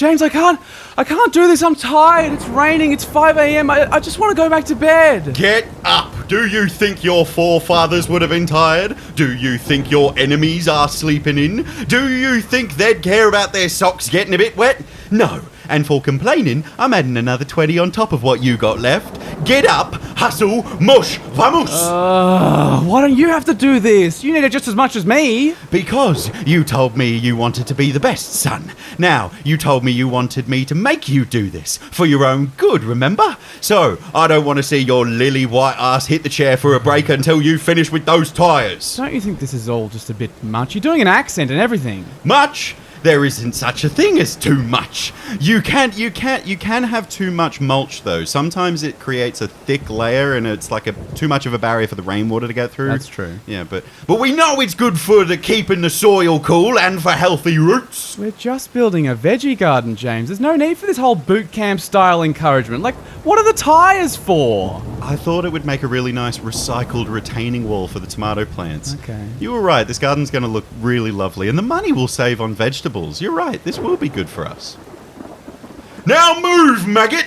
James, I can't do this. I'm tired. It's raining. It's 5 a.m. I just want to go back to bed. Get up! Do you think your forefathers would have been tired? Do you think your enemies are sleeping in? Do you think they'd care about their socks getting a bit wet? No. And for complaining, I'm adding another 20 on top of what you got left. Get up, hustle, mush, vamos! Why don't you have to do this? You need it just as much as me. Because you told me you wanted to be the best, son. Now, you told me you wanted me to make you do this for your own good, remember? So, I don't want to see your lily white ass hit the chair for a break until you finish with those tyres. Don't you think this is all just a bit much? You're doing an accent and everything. Much? There isn't such a thing as too much. You can have too much mulch though. Sometimes it creates a thick layer and it's like too much of a barrier for the rainwater to get through. That's true. Yeah, but we know it's good for keeping the soil cool and for healthy roots. We're just building a veggie garden, James. There's no need for this whole boot camp style encouragement. Like, what are the tyres for? I thought it would make a really nice recycled retaining wall for the tomato plants. Okay. You were right. This garden's going to look really lovely and the money we'll save on vegetables. You're right. This will be good for us. Now move, maggot!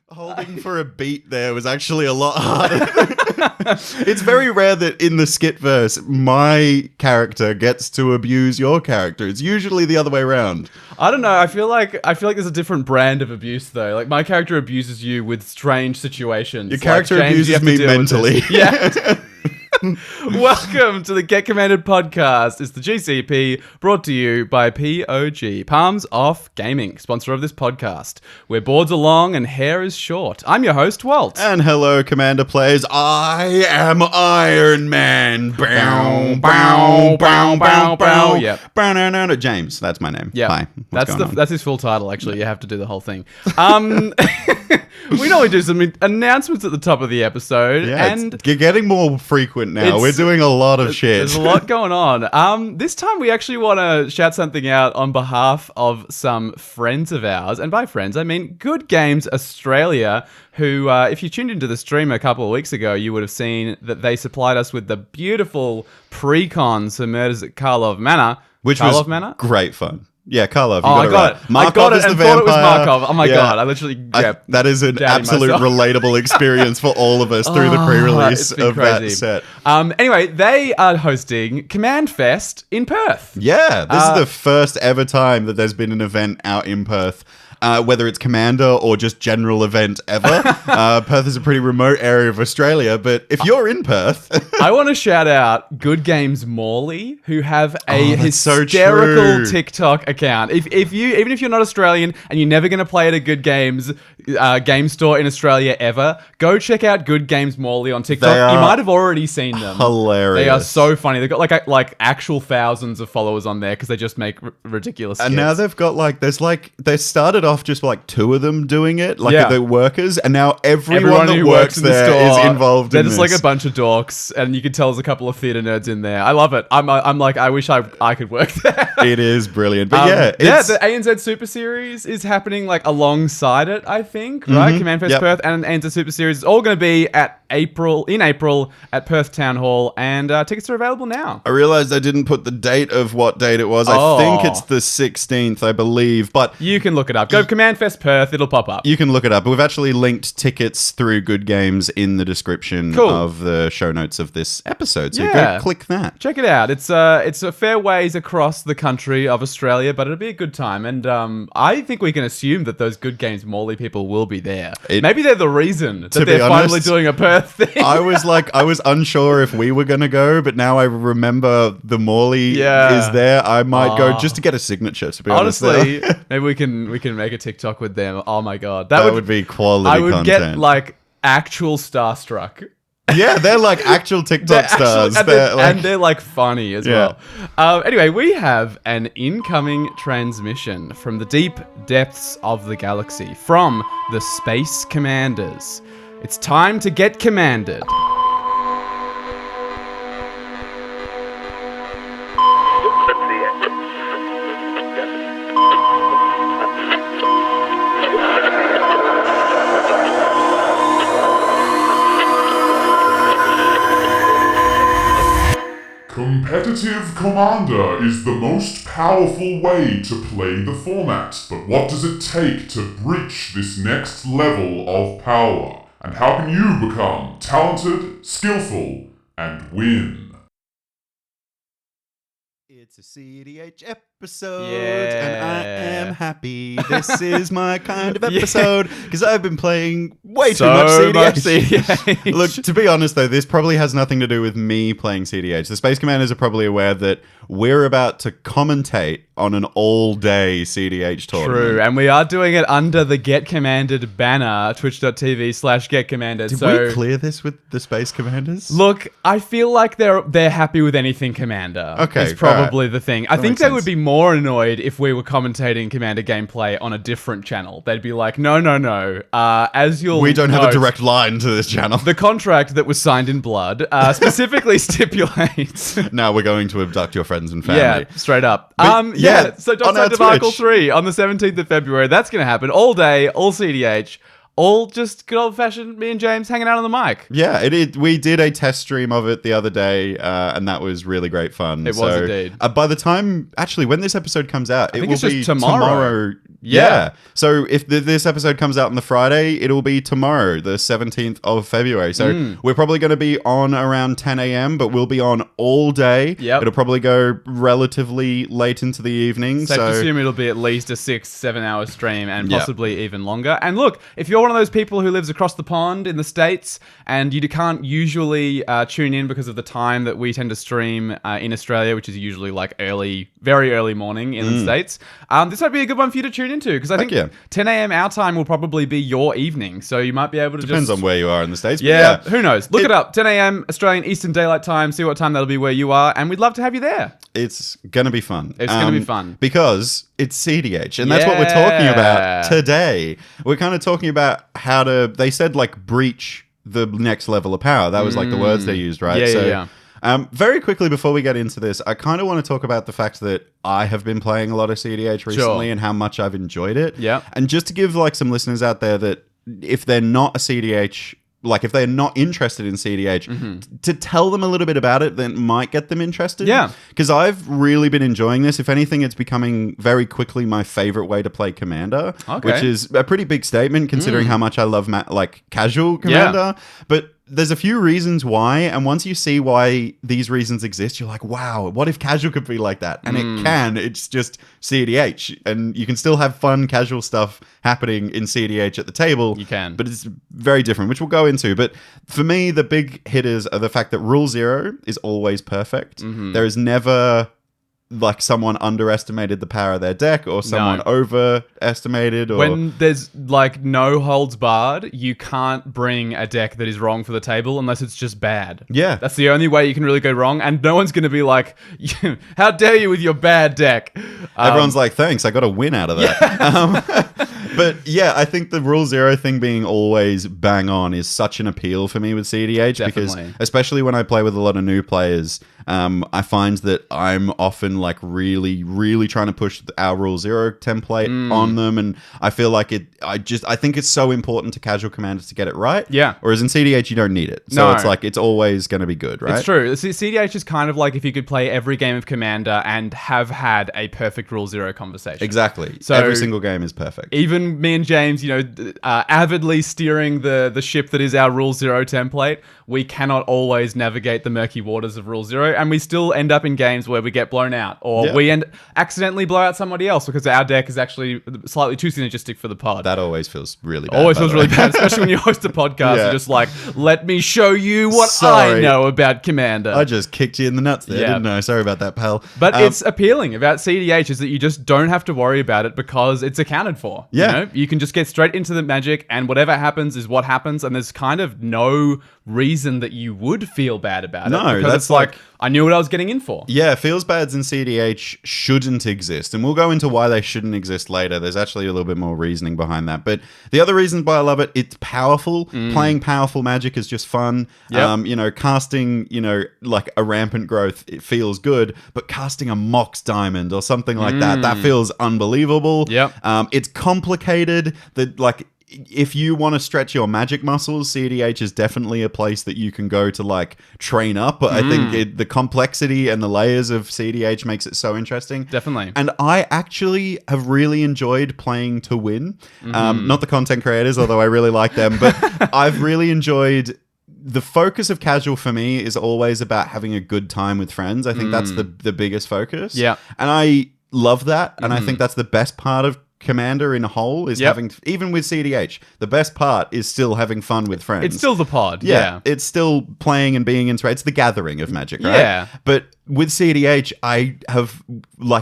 Holding for a beat there was actually a lot harder. It's very rare that in the skit verse, my character gets to abuse your character. It's usually the other way around. I don't know. I feel like there's a different brand of abuse though. Like my character abuses you with strange situations. Your character like, James, abuses me mentally. Yeah. Welcome to the Get Commanded podcast. It's the GCP brought to you by POG, Palms Off Gaming, sponsor of this podcast, where boards are long and hair is short. I'm your host, Walt. And hello, Commander players. I am Iron Man. Bow, bow, bow, bow, bow. Yep. Bow, no, no, no. James, that's my name. Yeah. Hi. That's his full title, actually. You have to do the whole thing. We normally do some announcements at the top of the episode. Yeah, and you're getting more frequent now. We're doing a lot of shit. There's a lot going on. This time we actually want to shout something out on behalf of some friends of ours. And by friends, I mean Good Games Australia, who, if you tuned into the stream a couple of weeks ago, you would have seen that they supplied us with the beautiful pre-cons for Murders at Karlov Manor. Which Karlov was Manor? Great fun. Yeah, Karlov, you I got it. Markov I got it is and the thought it was vampire. Markov. Oh my god, I literally, that is an absolute myself. relatable experience for all of us through the pre-release of crazy. that set. Anyway, they are hosting Command Fest in Perth. Yeah, this is the first ever time that there's been an event out in Perth. Whether it's Commander or just general event ever. Perth is a pretty remote area of Australia, but if you're in Perth... I want to shout out Good Games Morley, who have a So hysterical TikTok account. Even if you're not Australian and you're never going to play at a Good Games game store in Australia ever, go check out Good Games Morley on TikTok. You might have already seen them. Hilarious. They are so funny. They've got like actual thousands of followers on there because they just make ridiculous skits. And now they've got they started off just like two of them doing it, the workers, and now everyone that works there is involved in this. They're just like a bunch of dorks, and you can tell there's a couple of theatre nerds in there. I love it. I'm like, I wish I could work there. It is brilliant. But the ANZ Super Series is happening like alongside it, I think, right? Command Fest Perth and ANZ Super Series is all going to be in April at Perth Town Hall, and tickets are available now. I realized I didn't put the date of what date it was. I think it's the 16th, I believe, but you can look it up. Go Command Fest Perth, it'll pop up. You can look it up. We've actually linked tickets through Good Games in the description of the show notes of this episode. So go click that. Check it out. It's a fair ways across the country of Australia, but it'll be a good time. And I think we can assume that those Good Games Morley people will be there. Maybe they're the reason that they're finally doing a Perth thing. I was unsure if we were going to go, but now I remember the Morley is there. I might go just to get a signature, to be honest. Honestly, maybe we can make a TikTok with them. Oh my god. That would be quality content. I would get like actual starstruck Yeah, they're like actual TikTok stars. And they're like funny as well. Anyway, we have an incoming transmission from the deep depths of the galaxy from the Space Commanders. It's time to get commanded. Competitive Commander is the most powerful way to play the format, but what does it take to reach this next level of power? And how can you become talented, skillful, and win? It's a cEDH episode, and I am happy. This is my kind of episode, because I've been playing way too much cEDH. Look, to be honest though, this probably has nothing to do with me playing cEDH. The Space Commanders are probably aware that we're about to commentate on an all-day cEDH tournament. True, and we are doing it under the Get Commanded banner, twitch.tv/GetCommanded. Did we clear this with the Space Commanders? Look, I feel like they're happy with anything Commander. Okay, it's probably the thing. I think they would sense. be more annoyed if we were commentating Commander gameplay on a different channel. They'd be like, no. As you'll We don't have a note, direct line to this channel. The contract that was signed in blood specifically stipulates. Now we're going to abduct your friends and family. Yeah, straight up. yeah, So on our Dark Side Debacle Twitch. 3 on the 17th of February. That's going to happen all day, all cEDH, all just good old-fashioned me and James hanging out on the mic. Yeah, we did a test stream of it the other day, and that was really great fun. It was indeed. By the time, actually, when this episode comes out, it think will it's just be tomorrow. Yeah. So if this episode comes out on the Friday, it'll be tomorrow, the 17th of February. So we're probably going to be on around 10 a.m., but we'll be on all day. Yep. It'll probably go relatively late into the evening. Safe so to assume it'll be at least a 6-7 hour stream and possibly even longer. And look, if you're one of those people who lives across the pond in the States and you can't usually tune in because of the time that we tend to stream in Australia, which is usually like very early morning in the States, this might be a good one for you to tune into because I think 10 a.m. our time will probably be your evening. So you might be able to depends on where you are in the States. But yeah, who knows? Look it up. 10 a.m. Australian Eastern Daylight Time. See what time that'll be where you are. And we'd love to have you there. It's going to be fun. It's going to be fun. Because it's cEDH. And that's what we're talking about today. We're kind of talking about how to, they said like breach the next level of power. That was like the words they used, right? Yeah. Very quickly before we get into this, I kind of want to talk about the fact that I have been playing a lot of cEDH recently and how much I've enjoyed it. Yeah. And just to give like some listeners out there that if they're not a cEDH, like if they're not interested in cEDH, to tell them a little bit about it, then might get them interested. Yeah. Because I've really been enjoying this. If anything, it's becoming very quickly my favorite way to play Commander, which is a pretty big statement considering how much I love casual Commander. But there's a few reasons why, and once you see why these reasons exist, you're like, wow, what if casual could be like that? And it can. It's just cEDH, and you can still have fun casual stuff happening in cEDH at the table. You can. But it's very different, which we'll go into. But for me, the big hitters are the fact that Rule 0 is always perfect. There is never like someone underestimated the power of their deck or someone overestimated or when there's like no holds barred, you can't bring a deck that is wrong for the table unless it's just bad. Yeah. That's the only way you can really go wrong, and no one's going to be like, how dare you with your bad deck. Everyone's like, thanks, I got a win out of that. But yeah, I think the Rule 0 thing being always bang on is such an appeal for me with cEDH. Because especially when I play with a lot of new players, I find that I'm often like really trying to push our Rule 0 template on them, and I feel like I think it's so important to casual commanders to get it right. Yeah. Whereas in cEDH you don't need it, so it's like it's always going to be good, right? It's true. cEDH is kind of like if you could play every game of Commander and have had a perfect Rule 0 conversation. Exactly. So every single game is perfect. Even me and James, avidly steering the ship that is our Rule 0 template, we cannot always navigate the murky waters of Rule 0, and we still end up in games where we get blown out out, or we accidentally blow out somebody else because our deck is actually slightly too synergistic for the pod. That always feels really bad. Always feels really bad, especially when you host a podcast. You're just like, let me show you what I know about Commander. I just kicked you in the nuts there, didn't I? Sorry about that, pal. But it's appealing about cEDH is that you just don't have to worry about it because it's accounted for. Yeah. You know? You can just get straight into the magic, and whatever happens is what happens, and there's kind of no reason that you would feel bad about it. No, because that's it's like, I knew what I was getting in for. Yeah, feels bads in cEDH shouldn't exist. And we'll go into why they shouldn't exist later. There's actually a little bit more reasoning behind that. But the other reasons why I love it, it's powerful. Playing powerful magic is just fun. Yep. Casting, like a rampant growth, it feels good. But casting a Mox Diamond or something like that feels unbelievable. Yep. It's complicated. If you want to stretch your magic muscles, cEDH is definitely a place that you can go to like train up. But I think the complexity and the layers of cEDH makes it so interesting. Definitely. And I actually have really enjoyed playing to win. Not the content creators, although I really like them, but I've really enjoyed. The focus of casual for me is always about having a good time with friends. I think that's the biggest focus. Yeah. And I love that. And I think that's the best part of Commander in a whole is having, even with cEDH, the best part is still having fun with friends. It's still the pod. Yeah. It's still playing and being into it. It's the gathering of magic, right? Yeah. But with cEDH, I have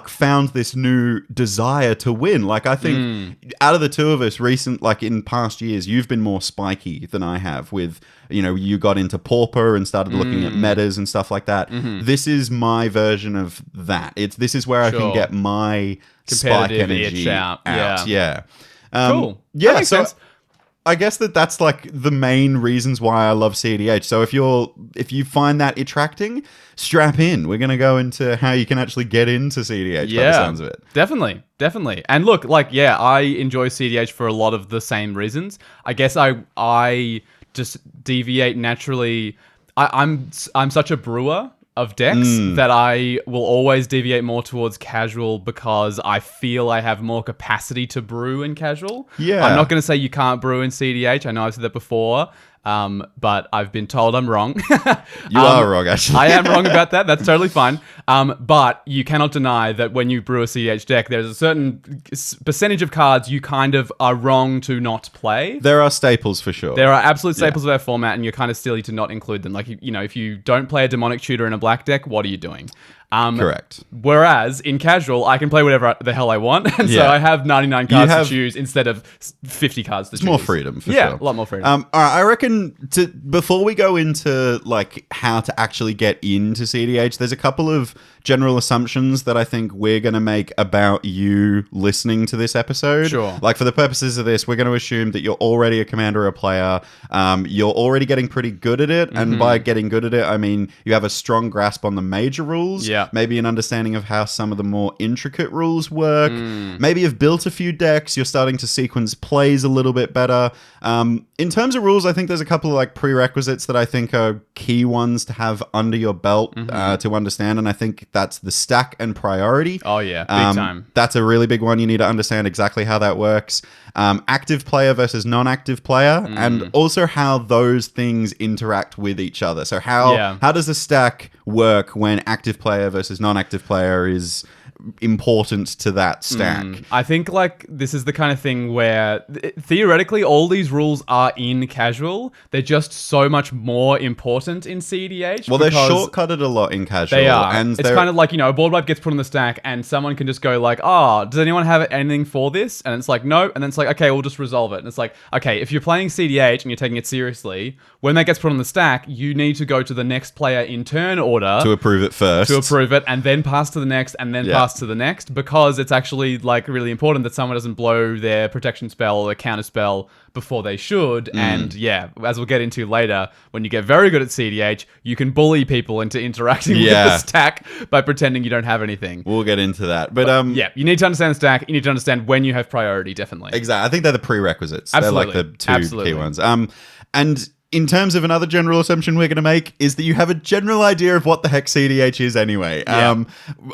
found this new desire to win. Like, I think out of the two of us in past years, you've been more spiky than I have with, you got into Pauper and started looking at metas and stuff like that. This is my version of that. This is where I can get my spike energy out. Yeah. Cool. Yeah. That makes sense. I guess that's like the main reasons why I love cEDH. So if you find that attracting, strap in. We're gonna go into how you can actually get into cEDH by the sounds of it. Definitely. And look, I enjoy cEDH for a lot of the same reasons. I guess I just deviate naturally. I'm such a brewer of decks that I will always deviate more towards casual because I feel I have more capacity to brew in casual. Yeah. I'm not going to say you can't brew in cEDH. I know I've said that before. But I've been told I'm wrong. You are wrong, actually. I am wrong about that. That's totally fine. But you cannot deny that when you brew a cEDH deck, there's a certain percentage of cards you kind of are wrong to not play. There are staples for sure. There are absolute staples of our format, and you're kind of silly to not include them. Like, if you don't play a demonic tutor in a black deck, what are you doing? Correct. Whereas in casual, I can play whatever the hell I want, and so I have 99 cards to choose instead of 50 cards to choose. It's more freedom, for sure. Yeah, a lot more freedom. All right, I reckon before we go into how to actually get into cEDH, there's a couple of general assumptions that I think we're going to make about you listening to this episode. Sure. For the purposes of this, we're going to assume that you're already a commander or a player. You're already getting pretty good at it, and by getting good at it, I mean you have a strong grasp on the major rules. Yeah. Maybe an understanding of how some of the more intricate rules work. Maybe you've built a few decks. You're starting to sequence plays a little bit better. In terms of rules, I think there's a couple of prerequisites that I think are key ones to have under your belt to understand. And I think that's the stack and priority. Oh yeah, big time. That's a really big one. You need to understand exactly how that works. Active player versus non-active player, and also how those things interact with each other. So how does the stack work when active player versus non-active player is important to that stack? I think this is the kind of thing where theoretically all these rules are in casual. They're just so much more important in cEDH. Well, they're shortcutted a lot in casual. They are. And it's kind of like, a board wipe gets put on the stack and someone can just go does anyone have anything for this? And it's like, no. And then it's like, okay, we'll just resolve it. And it's like, okay, if you're playing cEDH and you're taking it seriously, when that gets put on the stack, you need to go to the next player in turn order. To approve it first. To approve it and then pass to the next and then pass to the next, because it's actually really important that someone doesn't blow their protection spell or their counter spell before they should. And as we'll get into later, when you get very good at cEDH, you can bully people into interacting with the stack by pretending you don't have anything. We'll get into that. But you need to understand the stack. You need to understand when you have priority, definitely. Exactly. I think they're the prerequisites. Absolutely. They're the two key ones. And in terms of another general assumption we're going to make is that you have a general idea of what the heck cEDH is anyway. Yeah.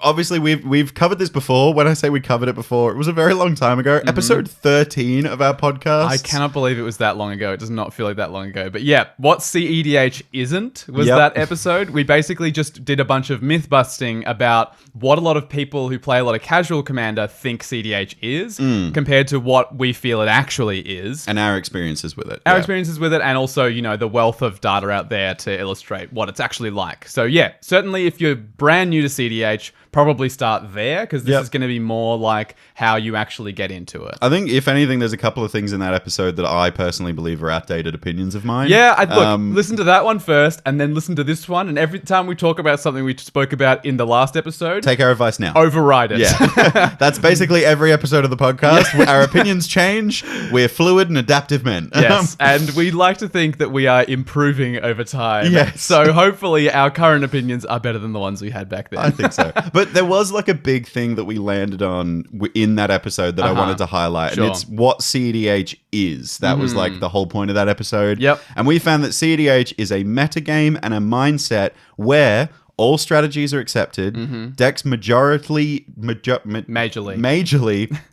Obviously, we've covered this before. When I say we covered it before, it was a very long time ago. Episode 13 of our podcast. I cannot believe it was that long ago. It does not feel like that long ago. But yeah, what cEDH isn't was that episode. We basically just did a bunch of myth busting about what a lot of people who play a lot of casual Commander think cEDH is compared to what we feel it actually is. And our experiences with it. Our experiences with it, and also, you know, the wealth of data out there to illustrate what it's actually like. So yeah, certainly if you're brand new to cEDH, probably start there, because this is going to be more like how you actually get into it. I think, if anything, there's a couple of things in that episode that I personally believe are outdated opinions of mine. Yeah, look, listen to that one first, and then listen to this one, and every time we talk about something we spoke about in the last episode, take our advice now. Override it. Yeah. That's basically every episode of the podcast. Our opinions change. We're fluid and adaptive men. Yes, and we like to think that we are improving over time. Yes. So hopefully our current opinions are better than the ones we had back then. I think so. But there was like a big thing that we landed on in that episode that I wanted to highlight. Sure. And it's what cEDH is. That was like the whole point of that episode. Yep. And we found that cEDH is a metagame and a mindset where all strategies are accepted. Decks majorly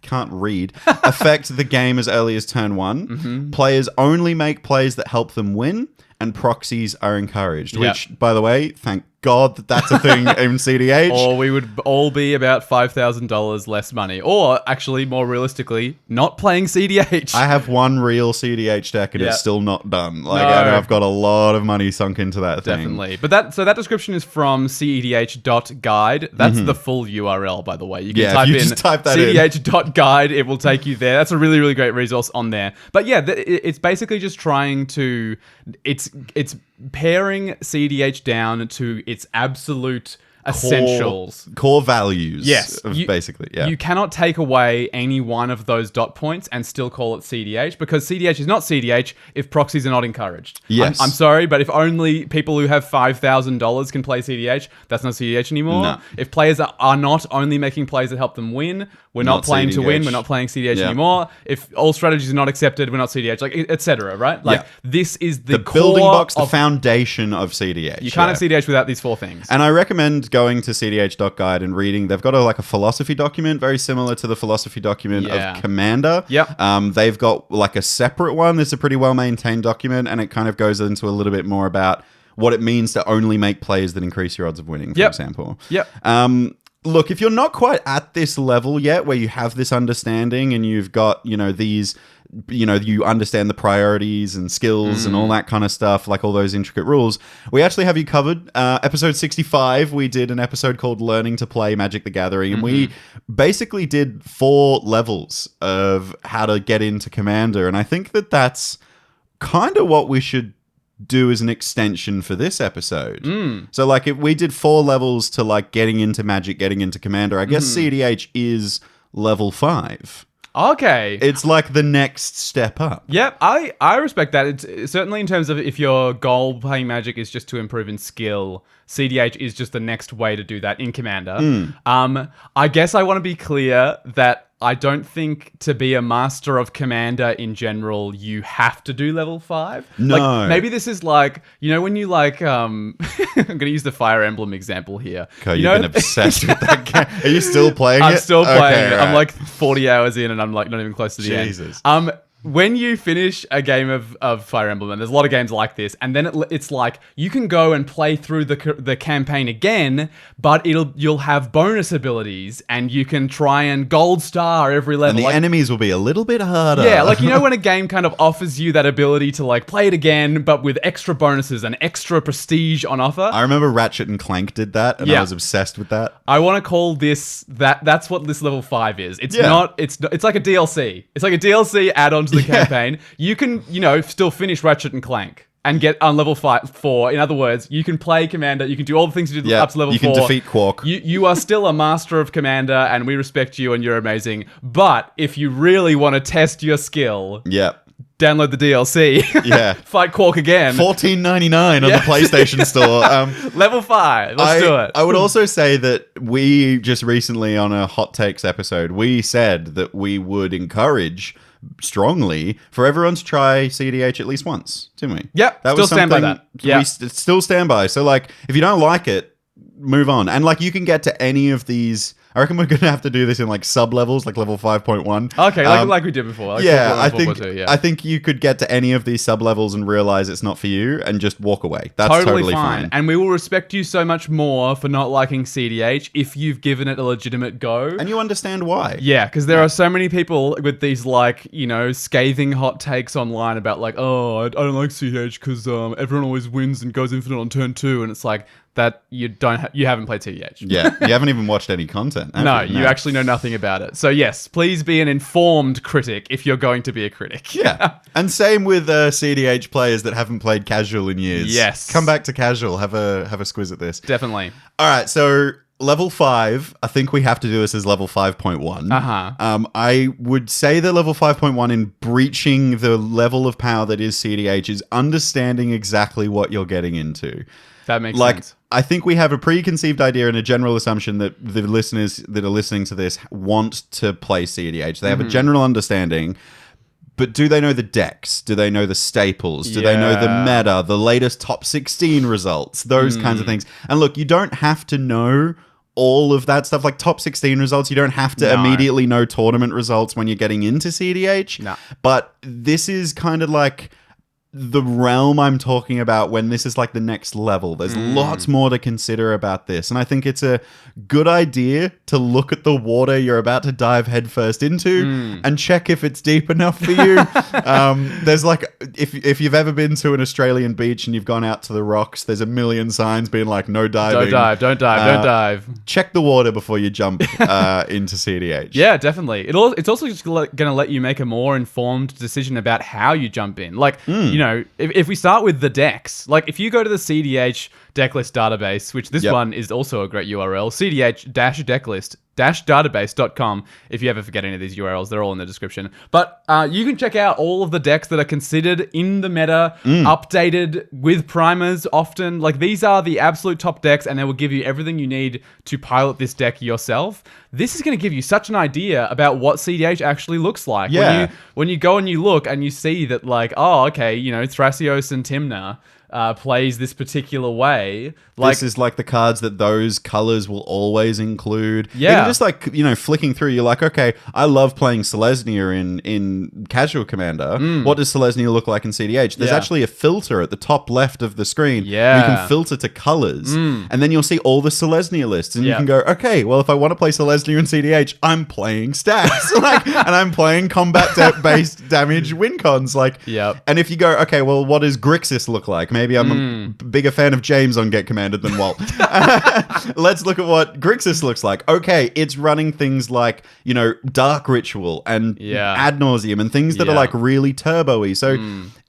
can't read affect the game as early as turn 1. Players only make plays that help them win, and proxies are encouraged. Which, by the way, thank God that that's a thing in cEDH. Or we would all be about $5,000 less money. Or, actually, more realistically, not playing cEDH. I have one real cEDH deck and it's still not done. Like, No. I know I've got a lot of money sunk into that thing. Definitely. But that description is from cedh.guide. That's the full URL, by the way. You can type if you in just type that in. cedh.guide. It will take you there. That's a really, really great resource on there. But yeah, it's basically just trying to... It's paring cEDH down to its absolute essentials. Core values. Yes. Basically, yeah. You cannot take away any one of those dot points and still call it cEDH, because cEDH is not cEDH if proxies are not encouraged. Yes. I'm sorry, but if only people who have $5,000 can play cEDH, that's not cEDH anymore. No. If players are not only making plays that help them win, we're not playing to win, we're not playing cEDH anymore. If all strategies are not accepted, we're not cEDH, like, etc., right? Like, this is the core building blocks, the foundation of cEDH. You can't have cEDH without these four things. And I recommend going to cEDH.guide and reading. They've got a philosophy document, very similar to the philosophy document of Commander. Yep. They've got like a separate one. It's a pretty well-maintained document, and it kind of goes into a little bit more about what it means to only make plays that increase your odds of winning, for example. Yep. Look, if you're not quite at this level yet where you have this understanding and you've got, these, you understand the priorities and skills and all that kind of stuff, like all those intricate rules, we actually have you covered. Episode 65, we did an episode called Learning to Play Magic the Gathering, and we basically did 4 levels of how to get into Commander, and I think that that's kind of what we should do as an extension for this episode. So like if we did 4 levels to like getting into Magic, getting into Commander, I guess cEDH is level 5. Okay. It's like the next step up. Yep, I respect that. It's certainly in terms of if your goal playing Magic is just to improve in skill, cEDH is just the next way to do that in Commander. I guess I want to be clear that I don't think to be a master of Commander in general, you have to do level 5. No. Like, maybe this is like, when you like, I'm going to use the Fire Emblem example here. Okay, you've been obsessed with that game. Are you still playing it? I'm still playing it. Right. I'm like 40 hours in and I'm like not even close to the end. When you finish a game of Fire Emblem, and there's a lot of games like this, and then it's like you can go and play through the campaign again, but you'll have bonus abilities, and you can try and gold star every level. And the enemies will be a little bit harder. Yeah, like when a game kind of offers you that ability to like play it again, but with extra bonuses and extra prestige on offer. I remember Ratchet and Clank did that, and I was obsessed with that. I want to call this that's what this level 5 is. It's not. It's like a DLC. It's like a DLC add-on to the campaign. You can, still finish Ratchet and Clank and get on level 4. In other words, you can play Commander. You can do all the things you did up to level 4. You can defeat Quark. You are still a master of Commander, and we respect you, and you're amazing. But if you really want to test your skill, download the DLC. Fight Quark again. $14.99 on the PlayStation Store. Level 5. Let's do it. I would also say that we just recently on a Hot Takes episode, we said that we would encourage strongly for everyone to try cEDH at least once, didn't we? Yep, still stand by that. Yeah. Still stand by. So, like, if you don't like it, move on. And, like, you can get to any of these. I reckon we're going to have to do this in, like, sub-levels, like level 5.1. Okay, like we did before. Like I think you could get to any of these sub-levels and realize it's not for you and just walk away. That's totally fine. And we will respect you so much more for not liking cEDH if you've given it a legitimate go. And you understand why. Yeah, because there are so many people with these, like, you know, scathing hot takes online about, like, oh, I don't like cEDH because everyone always wins and goes infinite on turn 2. And it's like, that you haven't played cEDH. Yeah, you haven't even watched any content. No, you actually know nothing about it. So yes, please be an informed critic if you're going to be a critic. Yeah, and same with cEDH players that haven't played casual in years. Yes, come back to casual. Have a squiz at this. Definitely. All right, so level 5. I think we have to do this as level 5.1. I would say that level 5.1 in breaching the level of power that is cEDH is understanding exactly what you're getting into. That makes sense. I think we have a preconceived idea and a general assumption that the listeners that are listening to this want to play cEDH. They have a general understanding, but do they know the decks? Do they know the staples? Do they know the meta, the latest top 16 results, those kinds of things? And look, you don't have to know all of that stuff, like top 16 results. You don't have to immediately know tournament results when you're getting into cEDH. No. But this is kind of like the realm I'm talking about when this is like the next level. There's lots more to consider about this. And I think it's a good idea to look at the water you're about to dive headfirst into and check if it's deep enough for you. There's like, if you've ever been to an Australian beach and you've gone out to the rocks, there's a million signs being like, no diving. Don't dive. Check the water before you jump into cEDH. Yeah, definitely. It's also just going to let you make a more informed decision about how you jump in. Like, you know, if we start with the decks, like if you go to the cEDH decklist database, which this one is also a great URL, cEDH-decklist-database.com. If you ever forget any of these URLs, they're all in the description. But you can check out all of the decks that are considered in the meta, updated with primers often. Like, these are the absolute top decks, and they will give you everything you need to pilot this deck yourself. This is going to give you such an idea about what cEDH actually looks like. Yeah. When you go and you look and you see that, like, oh, okay, you know, Thrasios and Timna plays this particular way. Like, this is like the cards that those colors will always include. Yeah. Even just like, you know, flicking through, you're like, okay, I love playing Selesnya in Casual Commander. What does Selesnya look like in cEDH? There's actually a filter at the top left of the screen. Yeah. You can filter to colors. And then you'll see all the Selesnya lists. And you can go, okay, well, if I want to play Selesnya in cEDH, I'm playing stacks. And I'm playing combat-based damage win cons. And if you go, okay, well, what does Grixis look like? Maybe I'm a bigger fan of James on Get Commanded than Walt. Let's look at what Grixis looks like. Okay, it's running things like, you know, Dark Ritual and Ad Nauseam and things that are like really turbo-y. So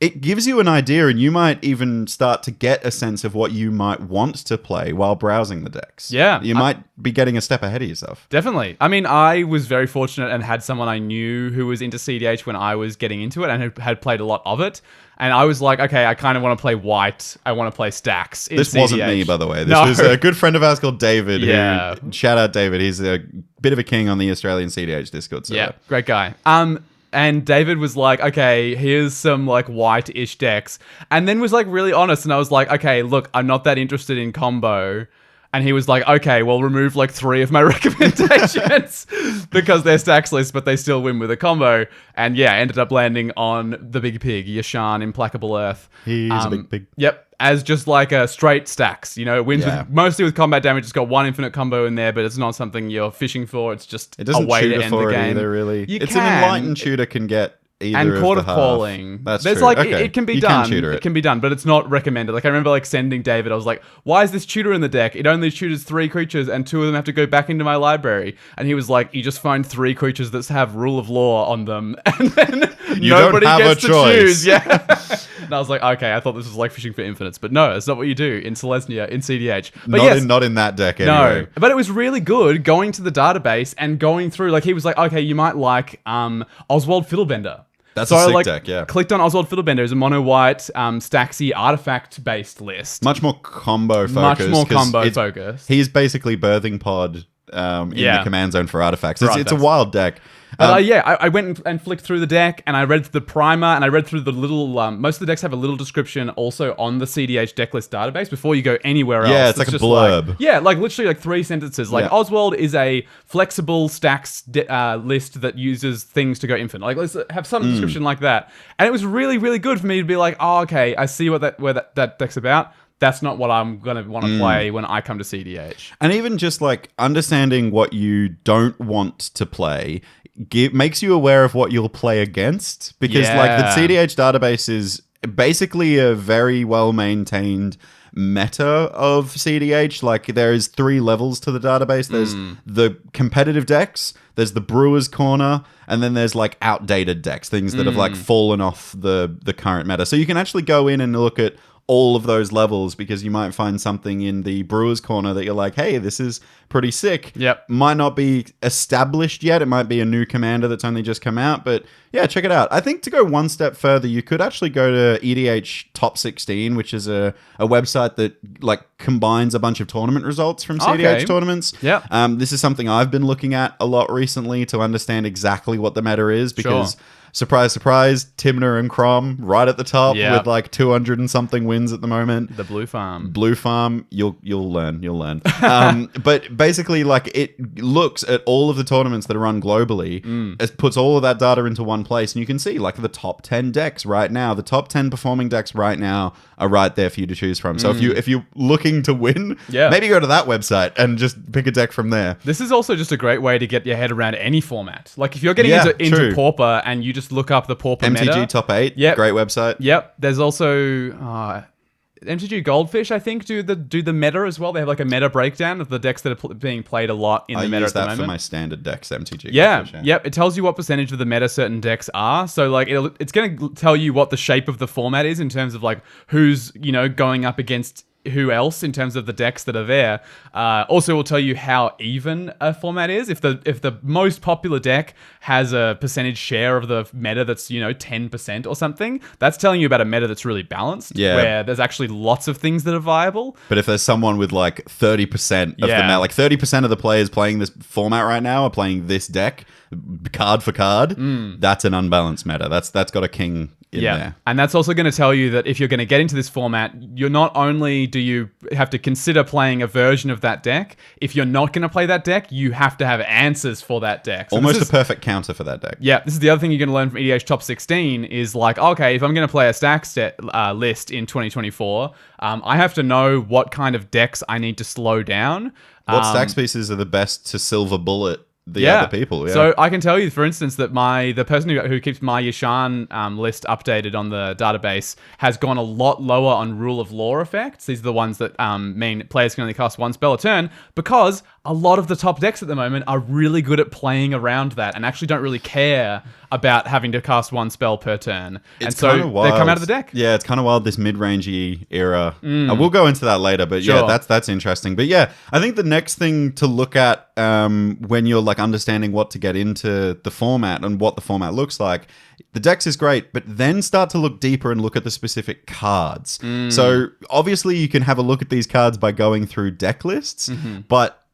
it gives you an idea, and you might even start to get a sense of what you might want to play while browsing the decks. Yeah. You might be getting a step ahead of yourself. Definitely. I mean, I was very fortunate and had someone I knew who was into cEDH when I was getting into it and had played a lot of it. And I was like, okay, I kind of want to play white. I want to play stacks in This cEDH. wasn't me, by the way. This was a good friend of ours called David. Yeah. Shout out David. He's a bit of a king on the Australian cEDH Discord server. Yeah, great guy. And David was like, okay, here's some like white-ish decks. And then was like really honest. And I was like, okay, look, I'm not that interested in combo. And he was like, okay, well, remove like 3 of my recommendations because they're stacks list, but they still win with a combo. And yeah, ended up landing on the big pig, Yashan, Implacable Earth. He's a big pig. Yep. As just like a straight stacks, you know, it wins mostly with combat damage. It's got 1 infinite combo in there, but it's not something you're fishing for. It's just a way to end the game. Either, really. It's an enlightened tutor can get either and of Court the of half. Calling. That's There's true. like Okay. it can be You done. Can tutor it can be done, but it's not recommended. Like I remember like sending David, I was like, why is this tutor in the deck? It only tutors 3 creatures and 2 of them have to go back into my library. And he was like, you just find 3 creatures that have rule of law on them and then nobody gets to choose. Yeah. And I was like, okay, I thought this was like fishing for infinites, but no, it's not what you do in Selesnya, in cEDH. But not in that deck anyway. No, but it was really good going to the database and going through, like he was like, okay, you might like Oswald Fiddlebender. That's so a sick I deck, yeah. Clicked on Oswald Fiddlebender. It's a mono-white, Staxy artifact-based list. Much more combo focused. He's basically Birthing Pod in the command zone for artifacts. It's a wild deck. But I went and flicked through the deck, and I read the primer, and I read through the little. Most of the decks have a little description also on the cEDH decklist database before you go anywhere else. Yeah, it's like a just blurb. like literally like 3 sentences. Like Oswald is a flexible stacks list that uses things to go infinite. Like let's have some description like that, and it was really really good for me to be like, oh okay, I see where that deck's about. That's not what I'm going to want to play when I come to cEDH. And even just like understanding what you don't want to play makes you aware of what you'll play against. Because like the cEDH database is basically a very well maintained meta of cEDH. Like there's 3 levels to the database. There's the competitive decks, there's the Brewer's Corner, and then there's like outdated decks, things that have like fallen off the current meta. So you can actually go in and look at all of those levels because you might find something in the Brewer's Corner that you're like, hey, this is pretty sick. Yep. Might not be established yet. It might be a new commander that's only just come out, but yeah, check it out. I think to go one step further, you could actually go to EDH Top 16, which is a website that like combines a bunch of tournament results from cEDH tournaments. Yeah. This is something I've been looking at a lot recently to understand exactly what the meta is because surprise, surprise, Timner and Crom right at the top with like 200 and something wins at the moment. The Blue Farm. Blue Farm, you'll learn. But basically, like it looks at all of the tournaments that are run globally, it puts all of that data into one place, and you can see like the top 10 decks right now, the top 10 performing decks right now are right there for you to choose from. So if you're looking to win, maybe go to that website and just pick a deck from there. This is also just a great way to get your head around any format. Like if you're getting into Pauper and you just look up the Pauper MTG meta. Top 8, great website. Yep. There's also MTG Goldfish, I think, do the meta as well. They have like a meta breakdown of the decks that are being played a lot in the meta at the moment. I use that for my standard decks, MTG Goldfish. Yep. It tells you what percentage of the meta certain decks are. So like it's going to tell you what the shape of the format is in terms of like who's, going up against who else in terms of the decks that are there. Also will tell you how even a format is. If the most popular deck has a percentage share of the meta that's 10% or something, that's telling you about a meta that's really balanced, where there's actually lots of things that are viable. But if there's someone with like 30% of the meta, like 30% of the players playing this format right now are playing this deck card for card, that's an unbalanced meta. That's got a king in there. And that's also going to tell you that if you're going to get into this format, you're not only do you have to consider playing a version of that deck, if you're not going to play that deck, you have to have answers for that deck. So almost a perfect counter for that deck. Yeah, this is the other thing you're going to learn from EDH Top 16 is like, okay, if I'm going to play a stacks list in 2024, I have to know what kind of decks I need to slow down. What stacks pieces are the best to silver bullet the other people? So I can tell you, for instance, that the person who keeps my Yashan list updated on the database has gone a lot lower on rule of law effects. These are the ones that mean players can only cast 1 spell a turn, because a lot of the top decks at the moment are really good at playing around that and actually don't really care about having to cast 1 spell per turn. And so they come out of the deck. Yeah, it's kind of wild, this mid-rangey era. We'll go into that later, but that's interesting. But yeah, I think the next thing to look at when you're like understanding what to get into the format and what the format looks like, the decks is great, but then start to look deeper and look at the specific cards. So obviously you can have a look at these cards by going through deck lists, but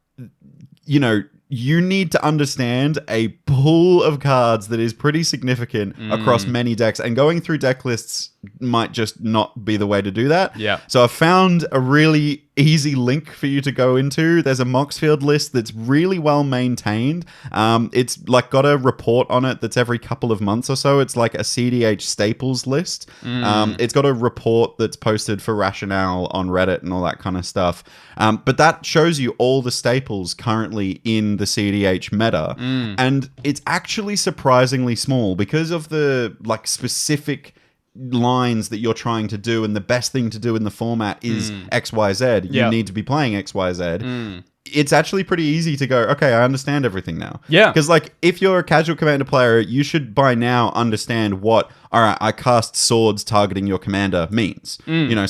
you need to understand a pool of cards that is pretty significant across many decks, and going through deck lists might just not be the way to do that. Yeah. So I found a really easy link for you to go into. There's a Moxfield list that's really well maintained. It's like got a report on it that's every couple of months or so. It's like a cEDH staples list. It's got a report that's posted for Rationale on Reddit and all that kind of stuff. But that shows you all the staples currently in the cEDH meta. And it's actually surprisingly small because of the like specific lines that you're trying to do, and the best thing to do in the format is XYZ. You need to be playing XYZ. It's actually pretty easy to go, okay, I understand everything now. Yeah. Because like if you're a casual commander player, you should by now understand what, all right, I cast swords targeting your commander means.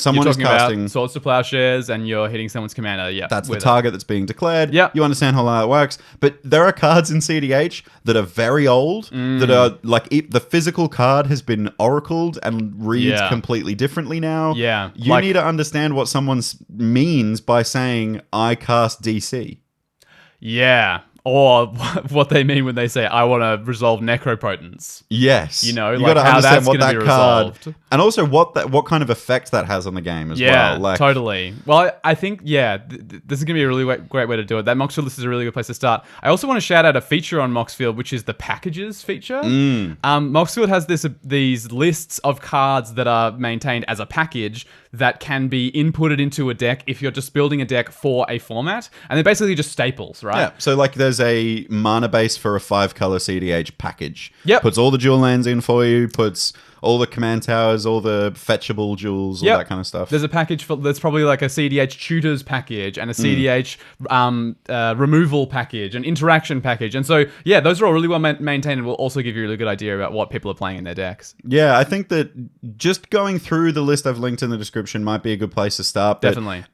Someone is casting about swords to plowshares and you're hitting someone's commander. Yeah. That's the target that's being declared. Yeah. You understand how that works. But there are cards in cEDH that are very old, that are like the physical card has been oracled and reads completely differently now. Yeah. You need to understand what someone means by saying, I cast DC. Yeah. or what they mean when they say, I want to resolve necropotence. Yes. You know, you like gotta how understand that's what going to that be card, resolved. and also what kind of effect that has on the game as well. Like, totally. Well, I think, this is going to be a really great way to do it. That Moxfield list is a really good place to start. I also want to shout out a feature on Moxfield, which is the packages feature. Moxfield has these lists of cards that are maintained as a package that can be inputted into a deck if you're just building a deck for a format. And they're basically just staples, right? yeah. So like, there's a mana base for a 5-color cEDH package. Yep. Puts all the dual lands in for you. Puts all the command towers, all the fetchable jewels, all that kind of stuff. There's a package there's probably like a cEDH tutors package and a cEDH removal package, an interaction package. And so, those are all really well maintained and will also give you a really good idea about what people are playing in their decks. Yeah, I think that just going through the list I've linked in the description might be a good place to start. But Definitely.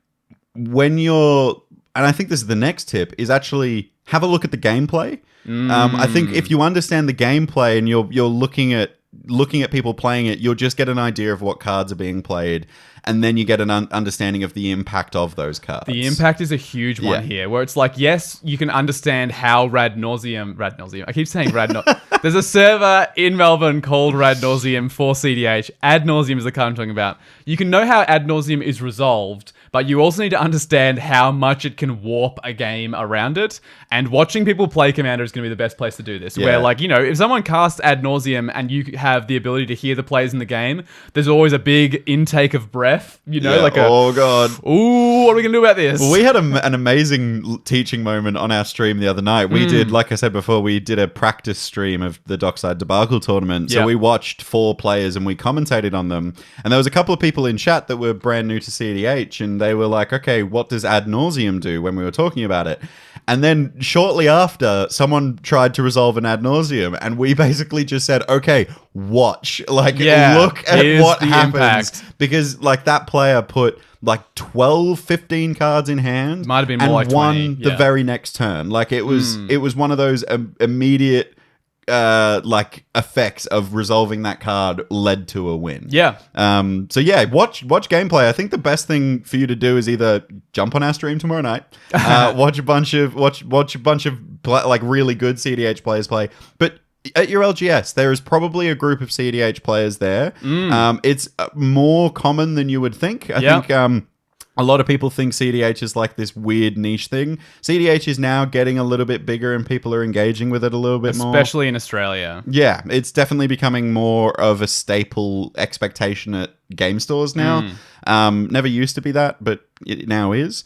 and I think this is the next tip, is actually have a look at the gameplay. I think if you understand the gameplay and you're looking at people playing it, you'll just get an idea of what cards are being played, and then you get an understanding of the impact of those cards. The impact is a huge one here, where it's like, yes, you can understand how Rad Nauseam. I keep saying Rad Nauseam. There's a server in Melbourne called Rad Nauseam for cEDH. Ad Nauseam is the card I'm talking about. You can know how Ad Nauseam is resolved, but you also need to understand how much it can warp a game around it. And watching people play Commander is going to be the best place to do this. Where, like, if someone casts Ad Nauseam and you have the ability to hear the players in the game, there's always a big intake of breath, oh god. Ooh, what are we going to do about this? Well, we had an amazing teaching moment on our stream the other night. We did, like I said before, we did a practice stream of the Dockside Debacle tournament. So we watched 4 players and we commentated on them. And there was a couple of people in chat that were brand new to cEDH, and they were like, okay, what does Ad Nauseam do, when we were talking about it? And then shortly after, someone tried to resolve an Ad Nauseam, and we basically just said, okay, watch. Like, look at what happens. Impact. Because, like, that player put, like, 12, 15 cards in hand. Might have been more like 20. Won the very next turn. Like, it was one of those immediate like effects of resolving that card led to a win. Yeah. So watch gameplay. I think the best thing for you to do is either jump on our stream tomorrow night, watch a bunch of like really good cEDH players play, but at your LGS, there is probably a group of cEDH players there. It's more common than you would think. I think a lot of people think cEDH is like this weird niche thing. cEDH is now getting a little bit bigger and people are engaging with it a little bit more. Especially in Australia. Yeah, it's definitely becoming more of a staple expectation at game stores now. Never used to be that, but it now is.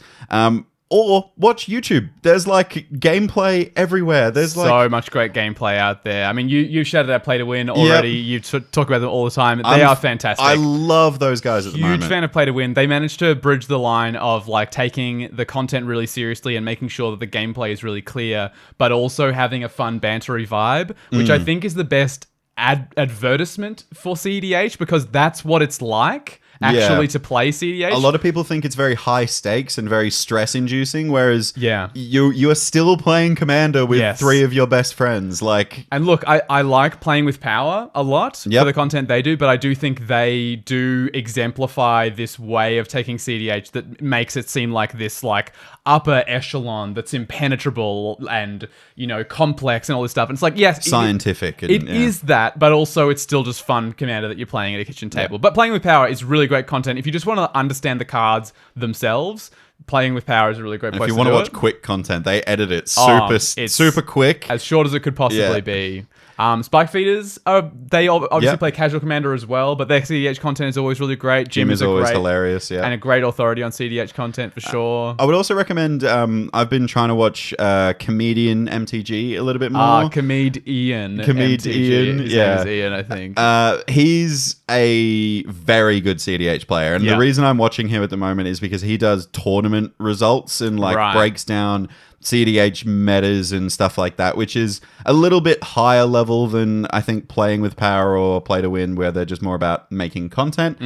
Or watch YouTube. There's like gameplay everywhere. There's so much great gameplay out there. I mean, you shouted out Play to Win already. You talk about them all the time. They are fantastic. I love those guys at the moment. Huge fan of Play to Win. They managed to bridge the line of like taking the content really seriously and making sure that the gameplay is really clear, but also having a fun bantery vibe, which I think is the best advertisement for cEDH, because that's what it's like. Actually, to play cEDH. A lot of people think it's very high stakes and very stress inducing, whereas you are still playing Commander with 3 of your best friends. And look, I like playing with Power a lot for the content they do, but I do think they do exemplify this way of taking cEDH that makes it seem like this like upper echelon that's impenetrable and complex and all this stuff. And it's like, yes, scientific. It is that, but also it's still just fun Commander that you're playing at a kitchen table. But playing with Power is really great content. If you just want to understand the cards themselves, playing with Power is a really great place to do it. If you want to watch quick content, they edit it super quick. As short as it could possibly be. Spike Feeders, they obviously play Casual Commander as well, but their cEDH content is always really great. Jim is always hilarious, and a great authority on cEDH content for sure. I would also recommend, I've been trying to watch Comedian MTG a little bit more. Comedian MTG. His name is Ian, I think. He's a very good cEDH player, and the reason I'm watching him at the moment is because he does tournament results and breaks down cEDH metas and stuff like that, which is a little bit higher level than I think playing with Power or Play to Win, where they're just more about making content.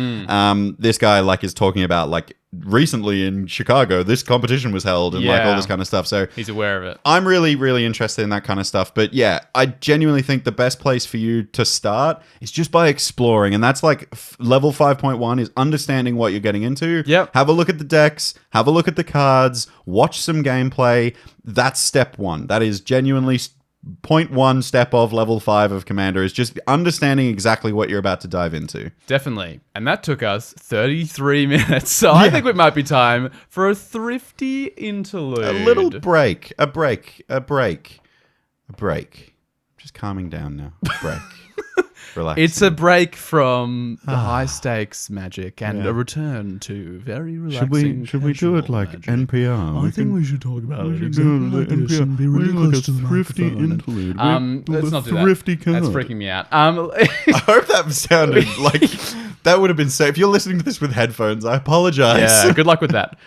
This guy is talking about recently in Chicago, this competition was held and like all this kind of stuff. So he's aware of it. I'm really, really interested in that kind of stuff. But yeah, I genuinely think the best place for you to start is just by exploring. And that's like level 5.1 is understanding what you're getting into. Yep. Have a look at the decks, have a look at the cards, watch some gameplay. That's step one. That is genuinely point one step of level 5 of Commander, is just understanding exactly what you're about to dive into. Definitely. And that took us 33 minutes. So I think it might be time for a thrifty interlude. A little break. A break. Just calming down now. Break. Relax. It's a break from the high stakes magic and a return to very relaxing. Should we do it like magic. NPR? I think we should talk about it. Exactly like this and be really close to the thrifty interlude. Let's not do that. Thrifty card. That's freaking me out. I hope that sounded like that would have been so. If you're listening to this with headphones, I apologize. Yeah, good luck with that.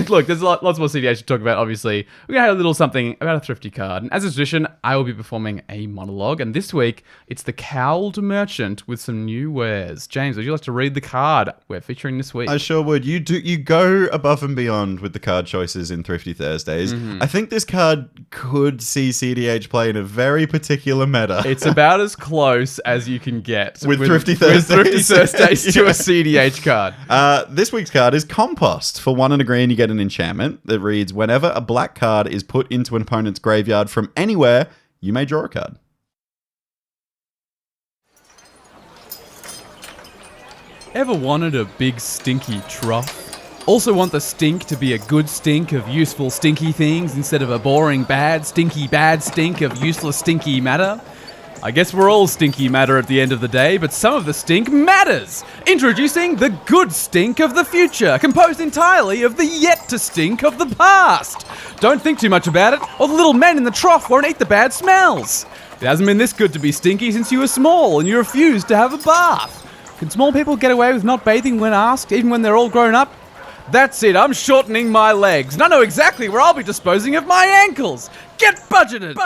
Look, there's lots more cEDH to talk about, obviously. We're going to have a little something about a thrifty card. And as a tradition, I will be performing a monologue. And this week, it's the Cowled Merchant with some new wares. James, would you like to read the card we're featuring this week? I sure would. You go above and beyond with the card choices in Thrifty Thursdays. I think this card could see cEDH play in a very particular meta. It's about as close as you can get with Thrifty Thursdays. With Thrifty Thursdays to a cEDH card. This week's card is Compost. For 1 and a green, you get an enchantment that reads, whenever a black card is put into an opponent's graveyard from anywhere, you may draw a card. Ever wanted a big stinky trough? Also want the stink to be a good stink of useful stinky things instead of a boring bad stink of useless stinky matter? I guess we're all stinky matter at the end of the day, but some of the stink matters! Introducing the good stink of the future, composed entirely of the yet-to-stink of the past! Don't think too much about it, or the little men in the trough won't eat the bad smells! It hasn't been this good to be stinky since you were small and you refused to have a bath. Can small people get away with not bathing when asked, even when they're all grown up? That's it, I'm shortening my legs, and I know exactly where I'll be disposing of my ankles! Get budgeted!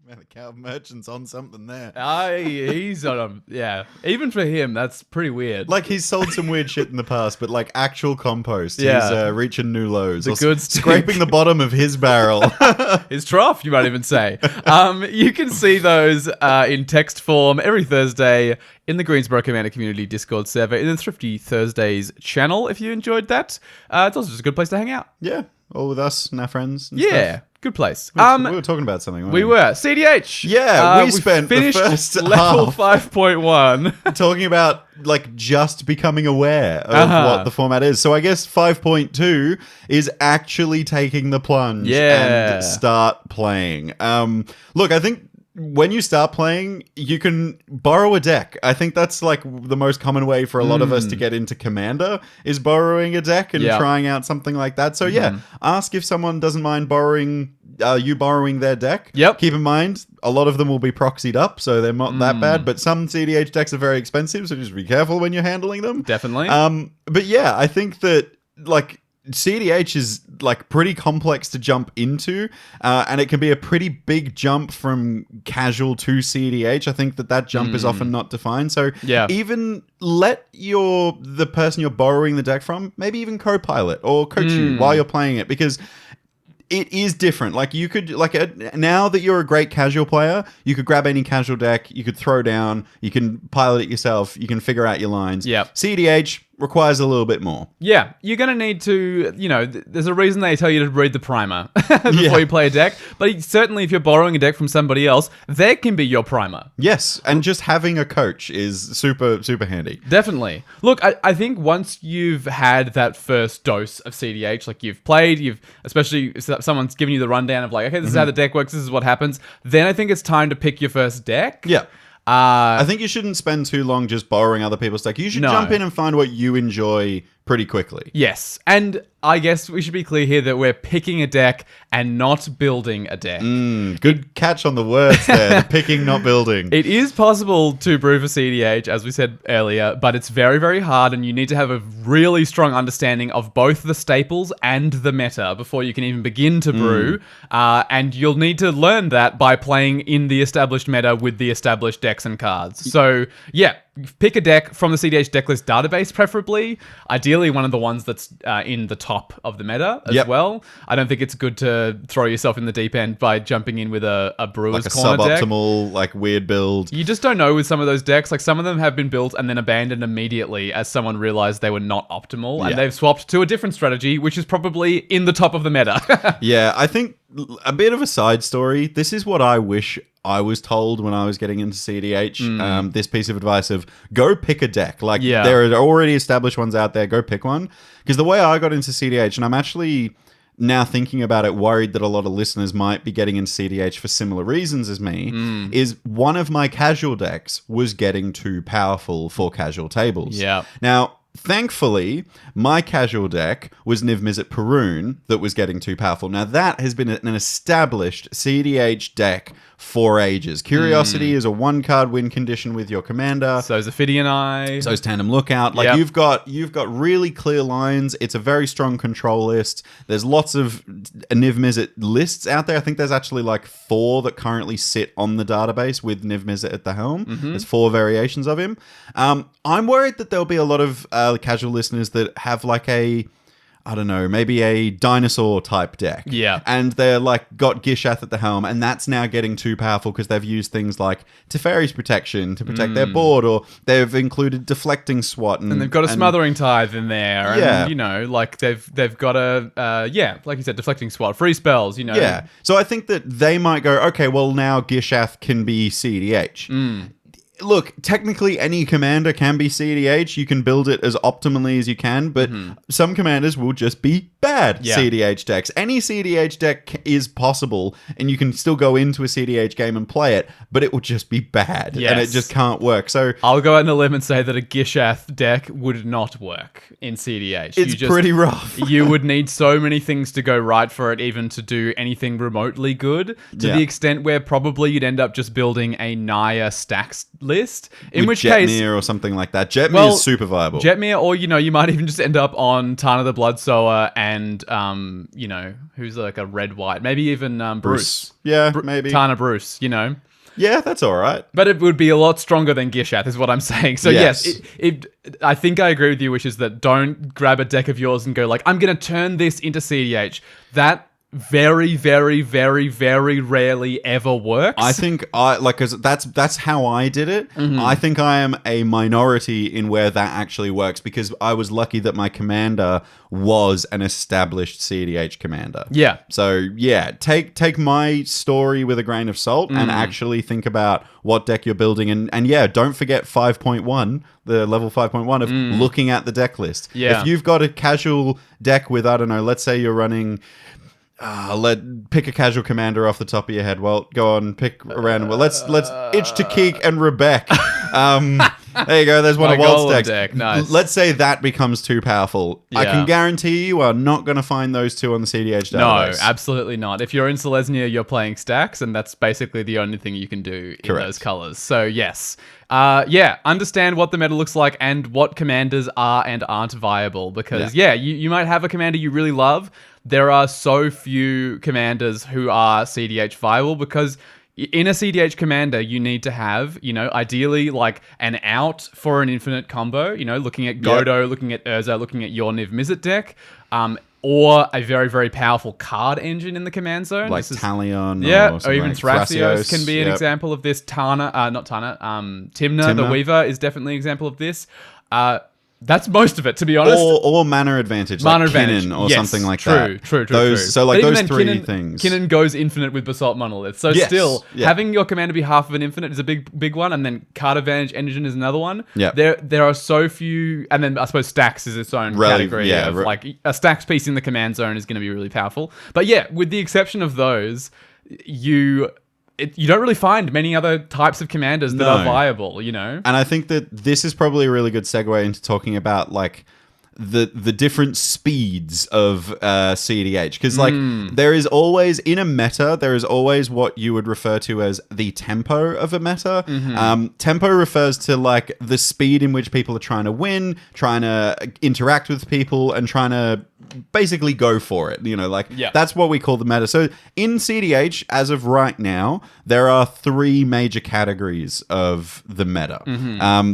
Man, the cow merchant's on something there. He's on even for him, that's pretty weird. Like, he's sold some weird shit in the past, but like actual compost, Yeah. he's reaching new lows. The good stink. Scraping the bottom of his barrel. His trough, you might even say. You can see those in text form every Thursday in the Greensboro Commander Community Discord server in the Thrifty Thursdays channel. If you enjoyed that, it's also just a good place to hang out. Yeah, all with us and our friends. And Yeah, stuff. good place. We were talking about something. Weren't We were cEDH. Yeah, we spent the finished first level half 5.1. talking about like just becoming aware of what the format is. So I guess 5.2 is actually taking the plunge and start playing. Look, I think when you start playing, you can borrow a deck. I think that's like the most common way for a lot of us to get into Commander is borrowing a deck and trying out something like that. So yeah, ask if someone doesn't mind borrowing their deck. Yep. Keep in mind, a lot of them will be proxied up, so they're not that bad, but some cEDH decks are very expensive, so just be careful when you're handling them. Definitely. But yeah, I think that like cEDH is like pretty complex to jump into, and it can be a pretty big jump from casual to cEDH. I think that jump is often not defined. So even let the person you're borrowing the deck from, maybe even co-pilot or coach you while you're playing it, because it is different. Like you could, now that you're a great casual player, you could grab any casual deck, you could throw down, you can pilot it yourself, you can figure out your lines. Yep. cEDH requires a little bit more. Yeah, you're going to need to, there's a reason they tell you to read the primer before you play a deck. But certainly if you're borrowing a deck from somebody else, that can be your primer. Yes, and just having a coach is super, super handy. Definitely. Look, I think once you've had that first dose of cEDH, like you've played, especially if someone's given you the rundown of like, okay, this is how the deck works, this is what happens, then I think it's time to pick your first deck. Yeah. I think you shouldn't spend too long just borrowing other people's deck. You should jump in and find what you enjoy pretty quickly. Yes, and I guess we should be clear here that we're picking a deck and not building a deck. Good catch on the words there. The picking, not building. It is possible to brew for cEDH, as we said earlier, but it's very, very hard, and you need to have a really strong understanding of both the staples and the meta before you can even begin to brew. And you'll need to learn that by playing in the established meta with the established decks and cards. So, yeah, pick a deck from the CEDH decklist database, preferably. Ideally, one of the ones that's in the top of the meta as well. I don't think it's good to throw yourself in the deep end by jumping in with a Brewer's Corner deck. Suboptimal, like weird build. You just don't know with some of those decks. Like some of them have been built and then abandoned immediately as someone realized they were not optimal, and they've swapped to a different strategy, which is probably in the top of the meta. Yeah, I think a bit of a side story. This is what I wish I was told when I was getting into cEDH. This piece of advice of go pick a deck. Like there are already established ones out there. Go pick one. Because the way I got into cEDH, and I'm actually now thinking about it, worried that a lot of listeners might be getting into cEDH for similar reasons as me, is one of my casual decks was getting too powerful for casual tables. Yeah. Now, thankfully, my casual deck was Niv Mizzet Perun that was getting too powerful. Now, that has been an established cEDH deck for ages. Curiosity is a 1-card win condition with your commander. So's Ophidian Eye. So's Tandem Lookout. Like you've got really clear lines. It's a very strong control list. There's lots of Niv Mizzet lists out there. I think there's actually like 4 that currently sit on the database with Niv Mizzet at the helm. There's 4 variations of him. I'm worried that there'll be a lot of casual listeners that have like maybe a dinosaur type deck. Yeah. And they're like got Gishath at the helm, and that's now getting too powerful because they've used things like Teferi's Protection to protect their board, or they've included Deflecting SWAT. And they've got a Smothering Tithe in there. And, like they've got like you said, Deflecting SWAT, free spells, Yeah. So I think that they might go, okay, well now Gishath can be cEDH. Look, technically any commander can be cEDH. You can build it as optimally as you can, but some commanders will just be bad cEDH decks. Any cEDH deck is possible, and you can still go into a cEDH game and play it, but it will just be bad, and it just can't work. So I'll go out on a limb and say that a Gishath deck would not work in cEDH. It's pretty rough. You would need so many things to go right for it even to do anything remotely good, to the extent where probably you'd end up just building a Naya stacks list, in with which Jetmir case or something like that. Jetmir is super viable. Jetmir, or you might even just end up on Tana the Bloodsower and who's like a red-white, maybe even Bruce. Yeah, maybe Tana Bruce. Yeah, that's all right. But it would be a lot stronger than Gishath, is what I'm saying. So yes, I think I agree with you, which is that don't grab a deck of yours and go like, I'm going to turn this into cEDH. That very, very, very, very rarely ever works. I think cause that's how I did it. I think I am a minority in where that actually works, because I was lucky that my commander was an established cEDH commander. Yeah. So take my story with a grain of salt and actually think about what deck you're building, and don't forget 5.1, the level 5.1 of looking at the deck list. Yeah. If you've got a casual deck with, I don't know, let's say you're running pick a casual commander off the top of your head. Well, go on, pick a random. Well, let's Itch to Keek and Rebek. There you go. There's one of Walt's decks. Deck. Nice. Let's say that becomes too powerful. I can guarantee you are not going to find those two on the cEDH database. No, absolutely not. If you're in Selesnya, you're playing stacks, and that's basically the only thing you can do in those colors. So yes. Understand what the meta looks like and what commanders are and aren't viable, because you might have a commander you really love. There are so few commanders who are cEDH viable, because in a cEDH commander, you need to have, ideally like an out for an infinite combo, looking at Godo, looking at Urza, looking at your Niv Mizzet deck, or a very, very powerful card engine in the command zone. Like Talion. Or even like Thrasios can be an example of this. Timna the Weaver is definitely an example of this. That's most of it, to be honest. Or mana advantage, mana like advantage. Kinnan or something like that. True. So like those three things. Kinnan goes infinite with Basalt Monolith. So still, having your commander be half of an infinite is a big one, and then card advantage engine is another one. Yeah. There are so few, and then I suppose stacks is its own category of like a stacks piece in the command zone is going to be really powerful. But with the exception of those, you don't really find many other types of commanders that are viable, And I think that this is probably a really good segue into talking about like the different speeds of cEDH, because like there is always in a meta, there is always what you would refer to as the tempo of a meta. Tempo refers to like the speed in which people are trying to win, trying to interact with people, and trying to basically go for it. You know, like that's what we call the meta. So in cEDH, as of right now, there are 3 major categories of the meta.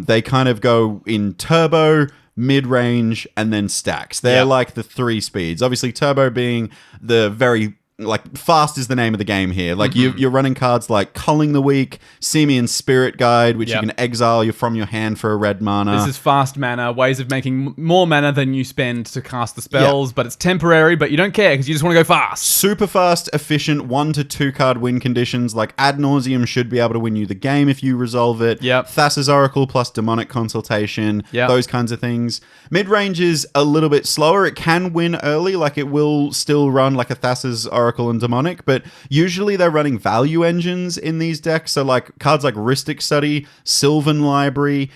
They kind of go in turbo, mid-range, and then stacks. They're like the 3 speeds. Obviously, turbo being the very like fast is the name of the game here. Like you're running cards like Culling the Weak, Simian Spirit Guide, which you can exile from your hand for a red mana. This is fast mana, ways of making more mana than you spend to cast the spells, but it's temporary, but you don't care because you just want to go fast. Super fast, efficient, 1 to 2 card win conditions. Like Ad Nauseam should be able to win you the game if you resolve it. Thassa's Oracle plus Demonic Consultation, those kinds of things. Mid-range is a little bit slower. It can win early, like it will still run like a Thassa's Oracle and Demonic, but usually they're running value engines in these decks. So like cards like Rhystic Study, Sylvan Library,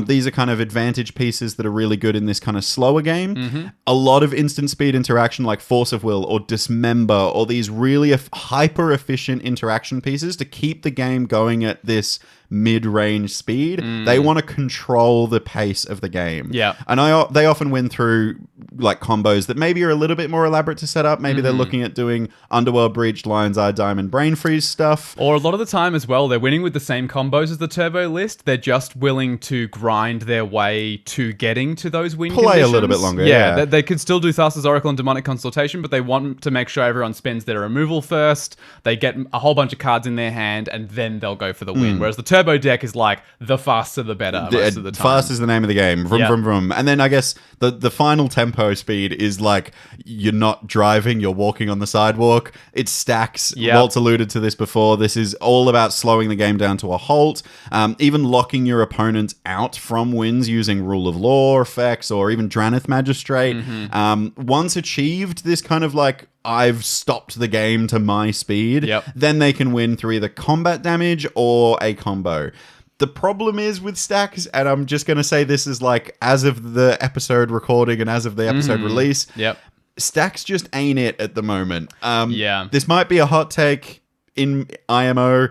these are kind of advantage pieces that are really good in this kind of slower game. A lot of instant speed interaction like Force of Will or Dismember, or these really hyper efficient interaction pieces to keep the game going at this mid-range speed. They want to control the pace of the game. And they often win through like combos that maybe are a little bit more elaborate to set up. Maybe they're looking at doing Underworld Breach, Lion's Eye Diamond, Brain Freeze stuff. Or a lot of the time as well, they're winning with the same combos as the turbo list. They're just willing to grind their way to getting to those win Play conditions. a little bit longer. They could still do Thassa's Oracle and Demonic Consultation, but they want to make sure everyone spends their removal first. They get a whole bunch of cards in their hand, and then they'll go for the win. Whereas the turbo deck is like the faster the better most of the time. Fast is the name of the game. Vroom, vroom, vroom. And then I guess the final tempo speed is like you're not driving, you're walking on the sidewalk. It stacks. Walt's alluded to this before. This is all about slowing the game down to a halt, even locking your opponents out from wins using Rule of Law effects or even Dranith Magistrate. Once achieved, this kind of like I've stopped the game to my speed, then they can win through either combat damage or a combo. The problem is with stacks, and I'm just going to say this is like as of the episode recording and as of the episode release, stacks just ain't it at the moment. This might be a hot take in IMO.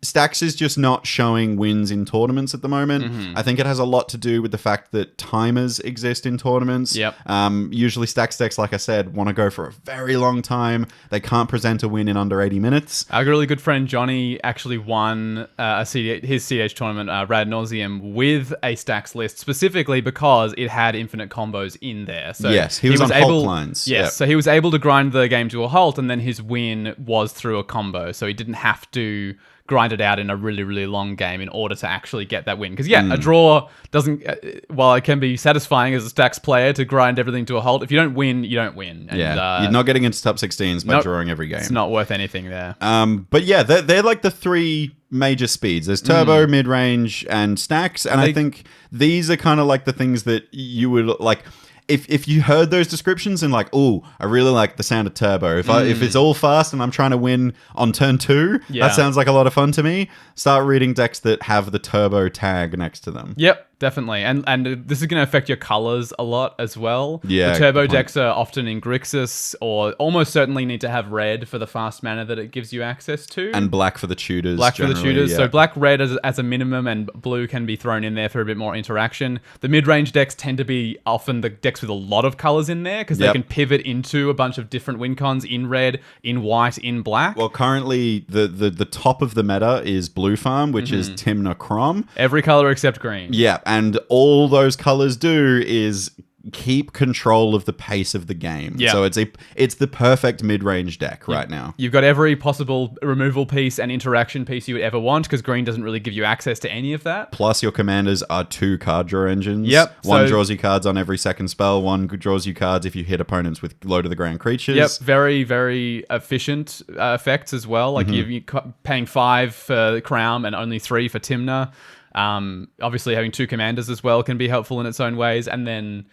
Stacks is just not showing wins in tournaments at the moment. I think it has a lot to do with the fact that timers exist in tournaments. Usually Stacks decks, like I said, want to go for a very long time. They can't present a win in under 80 minutes. Our really good friend Johnny actually won his cEDH tournament, Rad Nauseam, with a Stacks list, specifically because it had infinite combos in there. So he was on halt lines. So he was able to grind the game to a halt, and then his win was through a combo. So he didn't have to grind it out in a really, really long game in order to actually get that win. Because, a draw doesn't... while it can be satisfying as a Stacks player to grind everything to a halt, if you don't win, you don't win. And, you're not getting into top 16s by drawing every game. It's not worth anything there. But yeah, they're like the 3 major speeds. There's turbo, mid-range, and Stacks. And I think these are kind of like the things that you would like... If you heard those descriptions and like, oh, I really like the sound of turbo. If it's all fast and I'm trying to win on turn 2, that sounds like a lot of fun to me. Start reading decks that have the turbo tag next to them. Yep. Definitely. And this is going to affect your colors a lot as well. Yeah. The turbo decks are often in Grixis, or almost certainly need to have red for the fast mana that it gives you access to. And black for the tutors. Yeah. So black, red as a minimum, and blue can be thrown in there for a bit more interaction. The mid-range decks tend to be often the decks with a lot of colors in there, because they can pivot into a bunch of different win cons in red, in white, in black. Well, currently the top of the meta is Blue Farm, which is Timna Crom. Every color except green. Yeah. And all those colors do is keep control of the pace of the game. So it's the perfect mid-range deck right now. You've got every possible removal piece and interaction piece you would ever want, because green doesn't really give you access to any of that. Plus your commanders are 2 card draw engines. One draws you cards on every second spell, one draws you cards if you hit opponents with low to the ground creatures. Very, very efficient effects as well. Like you're paying 5 for Crown and only 3 for Timna. Obviously having 2 commanders as well can be helpful in its own ways. And then,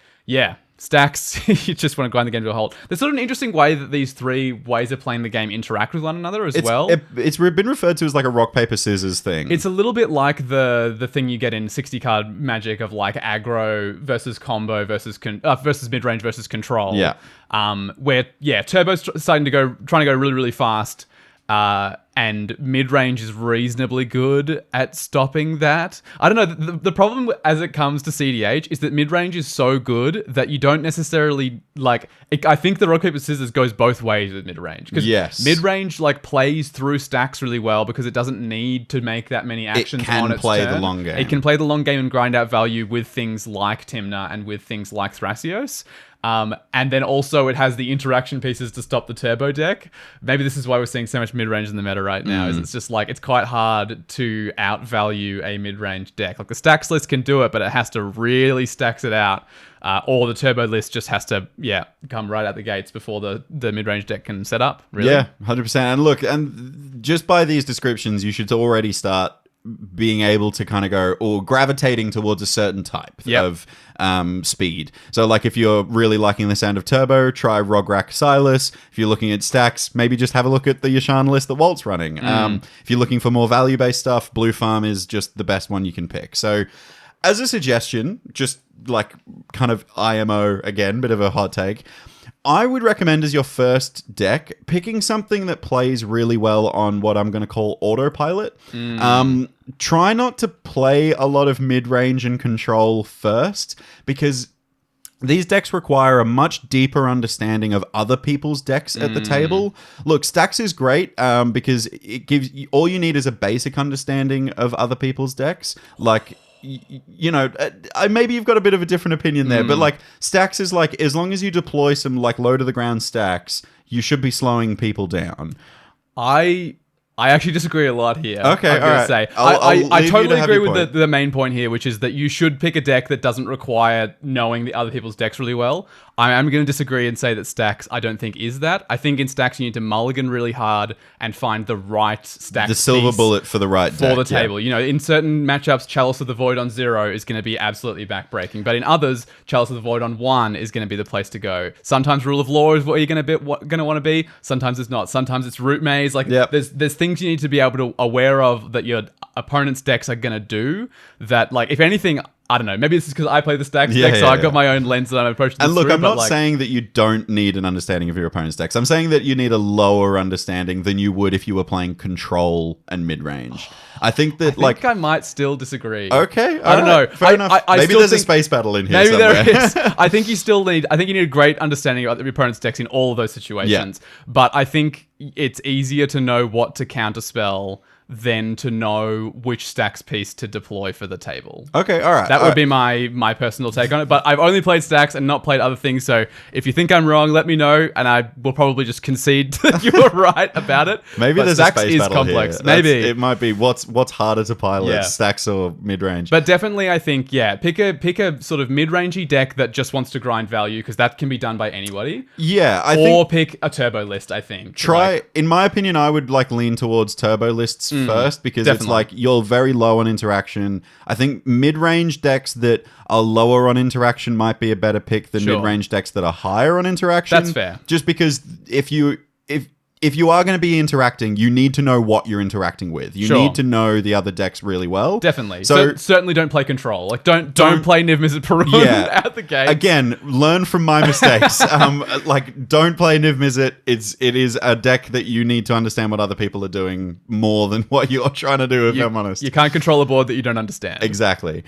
Stacks, you just want to grind the game to a halt. There's sort of an interesting way that these three ways of playing the game interact with one another as well. It's been referred to as like a rock, paper, scissors thing. It's a little bit like the thing you get in 60 card Magic of like aggro versus combo versus mid-range versus control. Yeah. Where, Turbo's trying to go really, really fast. And mid-range is reasonably good at stopping that. I don't know. The problem as it comes to cEDH is that mid-range is so good that you don't necessarily like. I think the rock paper scissors goes both ways with mid-range because mid-range like plays through stacks really well because it doesn't need to make that many actions. It can on its play turn. the long game. It can play the long game and grind out value with things like Tymna and with things like Thrasios. And then also it has the interaction pieces to stop the turbo deck. Maybe this is why we're seeing so much mid-range in the meta right now, is it's just like, it's quite hard to outvalue a mid-range deck. Like the stacks list can do it, but it has to really stacks it out. Or the turbo list just has to, come right out the gates before the mid-range deck can set up, really. Yeah, 100%. And look, and just by these descriptions, you should already start being able to kind of go or gravitating towards a certain type of speed. So like if you're really liking the sound of turbo, try Rograk Silas. If you're looking at stacks, maybe just have a look at the Yashan list that Walt's running. If you're looking for more value-based stuff, Blue Farm is just the best one you can pick. So as a suggestion, just like kind of IMO again, bit of a hot take, I would recommend as your first deck, picking something that plays really well on what I'm going to call autopilot. Try not to play a lot of mid-range and control first, because these decks require a much deeper understanding of other people's decks at the table. Look, Stacks is great because it gives you, all you need is a basic understanding of other people's decks. Like, you know, maybe you've got a bit of a different opinion there, but like Stacks is like, as long as you deploy some like low to the ground stacks, you should be slowing people down. I actually disagree a lot here. Okay, I'm gonna say I leave totally you to have agree your with the main point here, which is that you should pick a deck that doesn't require knowing the other people's decks really well. I am going to disagree and say that Stacks I don't think is that. I think in Stacks you need to mulligan really hard and find the right stack, the silver bullet for the right deck, for the table. You know, in certain matchups, Chalice of the Void on 0 is going to be absolutely backbreaking, but in others, Chalice of the Void on 1 is going to be the place to go. Sometimes Rule of Law is what you're going to want to be. Sometimes it's not. Sometimes it's Root Maze. Like there's things you need to be able to aware of that your opponent's decks are going to do. That like if anything, I don't know. Maybe this is because I play the Stacks deck, so I've got my own lens that I'm approaching this And look, through, I'm not saying that you don't need an understanding of your opponent's decks. I'm saying that you need a lower understanding than you would if you were playing control and mid-range. I think that I think I might still disagree. Okay, I don't know. Fair enough. I maybe there's a space battle in here maybe somewhere. There is. I think you need a great understanding of your opponent's decks in all of those situations. But I think it's easier to know what to counterspell than to know which stacks piece to deploy for the table. Okay, all right. That would be my personal take on it. But I've only played stacks and not played other things. So if you think I'm wrong, let me know, and I will probably just concede that you were right about it. Maybe but there's stacks a space is battle complex. here. Maybe it might be what's harder to pilot, stacks or mid range. But definitely, I think pick a sort of mid rangey deck that just wants to grind value, because that can be done by anybody. Yeah, or pick a turbo list. I think in my opinion, I would like lean towards turbo lists first, because it's like you're very low on interaction. I think mid-range decks that are lower on interaction might be a better pick than mid-range decks that are higher on interaction. That's fair. Just because if you are going to be interacting, you need to know what you're interacting with. You need to know the other decks really well. Definitely. So certainly don't play control. Like don't play Niv Mizzet Perun out the gate. Again, learn from my mistakes. Like don't play Niv Mizzet. It is a deck that you need to understand what other people are doing more than what you're trying to do, if I'm honest. You can't control a board that you don't understand. Exactly.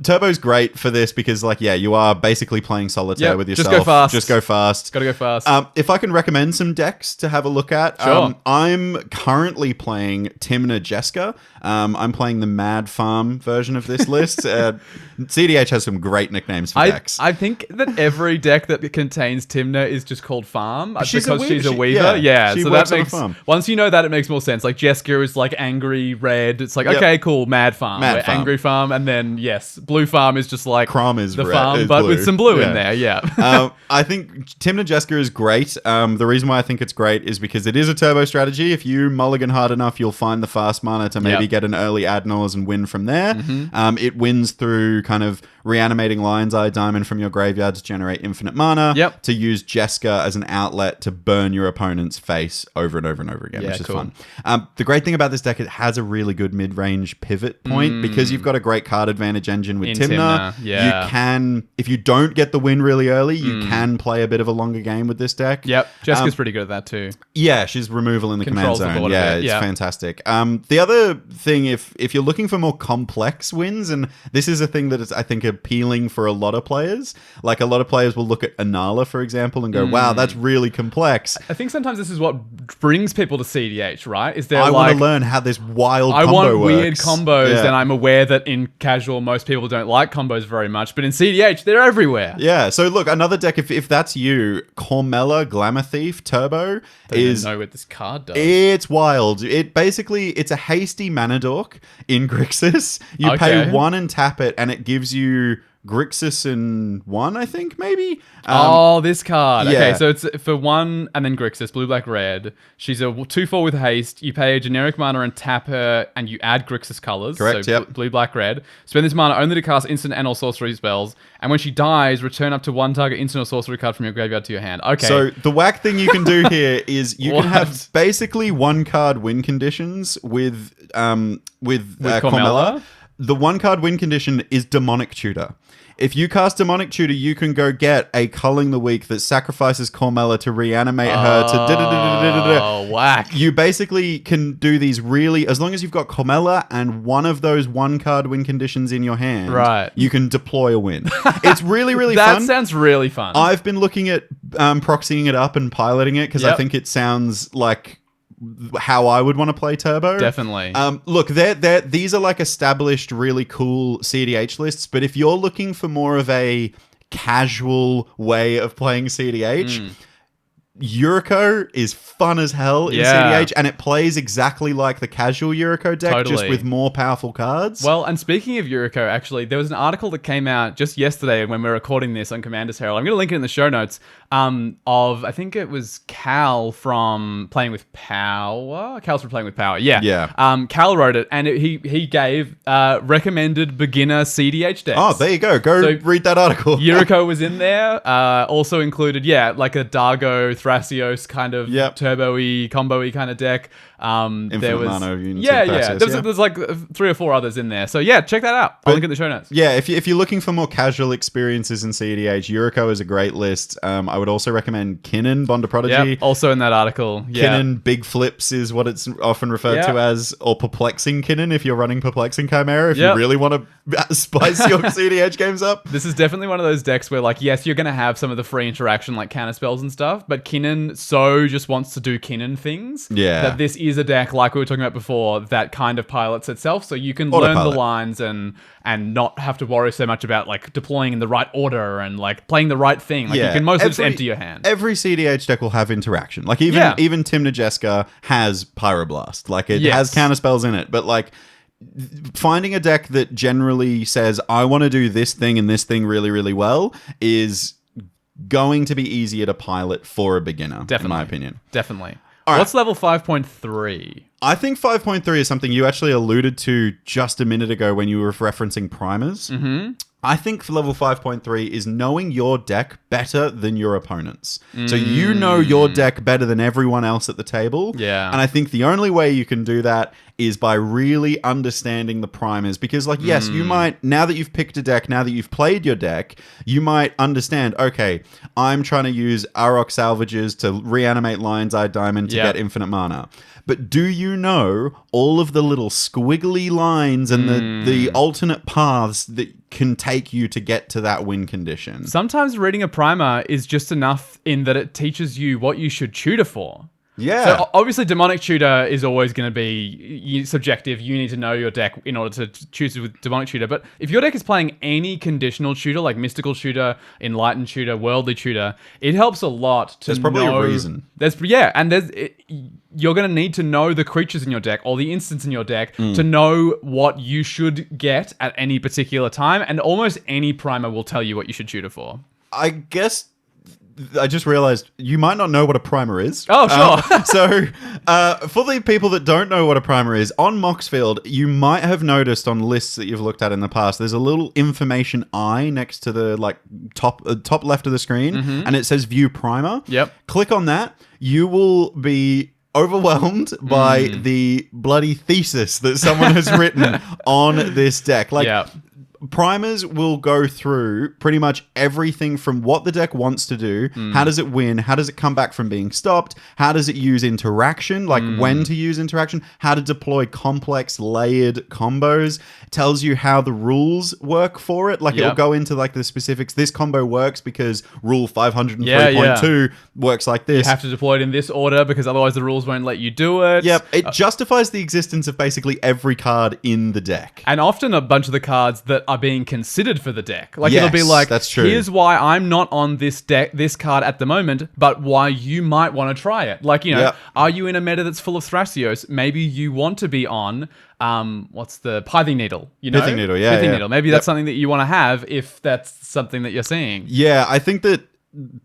Turbo's great for this because you are basically playing solitaire with yourself. Just go fast. Gotta go fast. If I can recommend some decks to have a look at. Sure. I'm currently playing Tymna Jeska. I'm playing the Mad Farm version of this list. cEDH has some great nicknames for decks. I think that every deck that contains Tymna is just called Farm she's because a she's a weaver. weaver. She So works that on a makes farm. Once you know that, it makes more sense. Like Jeska is like angry red. It's like okay, cool, Mad Farm, angry farm, and then Blue Farm is just like Crom is the red, farm, is but blue. with some blue in there. Yeah. I think Tymna Jeska is great. The reason why I think it's great is because because it is a turbo strategy. If you mulligan hard enough, you'll find the fast mana to maybe Yep. get an early Adnors and win from there. It wins through kind of reanimating Lion's Eye Diamond from your graveyard to generate infinite mana. Yep. To use Jeska as an outlet to burn your opponent's face over and over and over again, Yeah, which is cool. fun. The great thing about this deck, it has a really good mid-range pivot point because you've got a great card advantage engine with In Tymna. Tymna, yeah. You can, if you don't get the win really early, you can play a bit of a longer game with this deck. Yep, Jessica's pretty good at that too. Yeah, she's removal in the Controls the command zone. board a Yeah, bit, it's yeah. fantastic. The other thing, if you're looking for more complex wins, and this is a thing that is, I think, appealing for a lot of players. Like a lot of players will look at Anala, for example, and go, "Wow, that's really complex." I think sometimes this is what brings people to cEDH, right? Is there I like want to learn how this wild I combo want works. weird combos, Yeah. and I'm aware that in casual most people don't like combos very much, but in cEDH they're everywhere. Yeah, so look, another deck, if that's you, Cormella Glamour Thief Turbo Don't is... know what this card does. It's wild. It's a hasty mana dork in Grixis. You Okay. pay 1 and tap it, and it gives you Grixis in 1, I think, maybe? This card. yeah. Okay, so it's for 1 and then Grixis, blue, black, red. She's a 2/4 with haste. You pay a generic mana and tap her, and you add Grixis colors. Correct, So yep. blue, black, red. Spend this mana only to cast instant and or sorcery spells. And when she dies, return up to 1 target instant or sorcery card from your graveyard to your hand. Okay. So the whack thing you can do here is you What? can have basically 1-card win conditions with Cormella? Cormella. The 1-card win condition is Demonic Tutor. If you cast Demonic Tutor, you can go get a Culling the Weak that sacrifices Cormella to reanimate her to da-da-da-da-da-da-da. Oh, whack. You basically can do these really, as long as you've got Cormella and one of those 1-card win conditions in your hand, Right. you can deploy a win. It's really, really That fun. sounds really fun. I've been looking at proxying it up and piloting it because I Yep. think it sounds like how I would want to play Turbo. Definitely. Look, these are like established, really cool cEDH lists, but if you're looking for more of a casual way of playing cEDH, Yuriko is fun as hell in Yeah. cEDH, and it plays exactly like the casual Yuriko deck, just Totally. with more powerful cards. Well, and speaking of Yuriko, actually, there was an article that came out just yesterday when we were recording this on Commander's Herald. I'm going to link it in the show notes. I think it was Cal from Playing with Power. Cal's from Playing with Power. Yeah. Yeah. Cal wrote it, and he gave recommended beginner cEDH decks. Oh, there you go. Go So- read that article. Yuriko was in there. Also included, like a Dargo Thrasios kind of Yep. turbo-y, combo-y kind of deck. There was mana units yeah, in yeah. Thrasios, There's like 3 or 4 others in there. So yeah, check that out. I'll link it in the show notes. Yeah, if you're looking for more casual experiences in cEDH, Yuriko is a great list. I would also recommend Kinnan, Bond of Prodigy. Yep. Also in that article. Yeah. Kinnan Big Flips is what it's often referred to Yep. as, or Perplexing Kinnan if you're running Perplexing Chimera, if Yep. you really want to spice your cEDH games up. This is definitely one of those decks where, like, yes, you're going to have some of the free interaction, like counter spells and stuff, but Kinnan just wants to do Kinnan things. Yeah. That this is a deck, like we were talking about before, that kind of pilots itself, so you can learn the Autopilot. lines and not have to worry so much about, like, deploying in the right order and, like, playing the right thing. Like, you can mostly just empty your hand. Every cEDH deck will have interaction. Like Yeah. even Tymna Jeska has Pyroblast. Like it Yes. has counterspells in it, but like finding a deck that generally says I want to do this thing and this thing really, really well is going to be easier to pilot for a beginner, Definitely. in my opinion. Definitely. All right. What's level 5.3? I think 5.3 is something you actually alluded to just a minute ago when you were referencing primers. Mm-hmm. I think level 5.3 is knowing your deck better than your opponents. So you know your deck better than everyone else at the table. Yeah. And I think the only way you can do that is by really understanding the primers. Because, like, yes, you might, now that you've picked a deck, now that you've played your deck, you might understand, okay, I'm trying to use Arok Salvages to reanimate Lion's Eye Diamond to Yeah. get infinite mana. But do you know all of the little squiggly lines and the alternate paths that can take you to get to that win condition? Sometimes reading a primer is just enough in that it teaches you what you should tutor for. Yeah. So obviously, demonic tutor is always going to be subjective. You need to know your deck in order to choose with demonic tutor. But if your deck is playing any conditional tutor, like mystical tutor, enlightened tutor, worldly tutor, it helps a lot to There's probably know- a reason. You're going to need to know the creatures in your deck or the instants in your deck to know what you should get at any particular time. And almost any primer will tell you what you should tutor for. I guess I just realized you might not know what a primer is. Oh, sure. For the people that don't know what a primer is, on Moxfield, you might have noticed on lists that you've looked at in the past, there's a little information eye next to the top left of the screen, and it says View Primer. Yep. Click on that. You will be overwhelmed by the bloody thesis that someone has written on this deck. Yep. Primers will go through pretty much everything from what the deck wants to do, how does it win, how does it come back from being stopped, how does it use interaction, when to use interaction, how to deploy complex layered combos. It tells you how the rules work for it. It'll go into the specifics. This combo works because rule 503.2 works like this. You have to deploy it in this order because otherwise the rules won't let you do it. Yep, it justifies the existence of basically every card in the deck. And often a bunch of the cards that are being considered for the deck. It'll be that's true. Here's why I'm not on this deck, this card at the moment, but why you might want to try it. Are you in a meta that's full of Thrasios? Maybe you want to be on, what's the Pithing Needle? Pithing Needle, Pithing Needle. Maybe that's something that you want to have if that's something that you're seeing. Yeah, I think that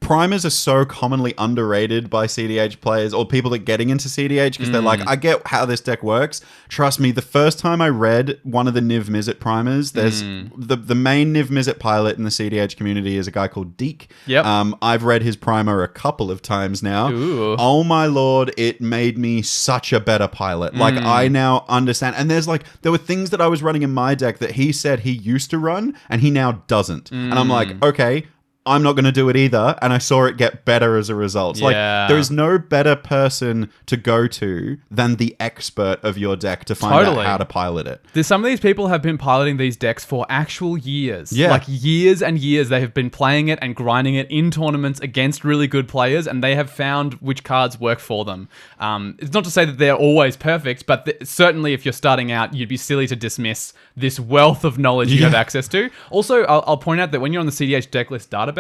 primers are so commonly underrated by cEDH players or people that are getting into cEDH because they're like, I get how this deck works. Trust me, the first time I read one of the Niv Mizzet primers, there's the main Niv Mizzet pilot in the cEDH community is a guy called Deke. Yep. I've read his primer a couple of times now. Ooh. Oh my lord, it made me such a better pilot. I now understand. And there were things that I was running in my deck that he said he used to run and he now doesn't. And I'm like, okay, I'm not going to do it either, and I saw it get better as a result. There is no better person to go to than the expert of your deck to find out how to pilot it. Some of these people have been piloting these decks for actual years. Yeah. Years and years they have been playing it and grinding it in tournaments against really good players, and they have found which cards work for them. It's not to say that they're always perfect, but certainly if you're starting out, you'd be silly to dismiss this wealth of knowledge you have access to. Also, I'll point out that when you're on the cEDH decklist database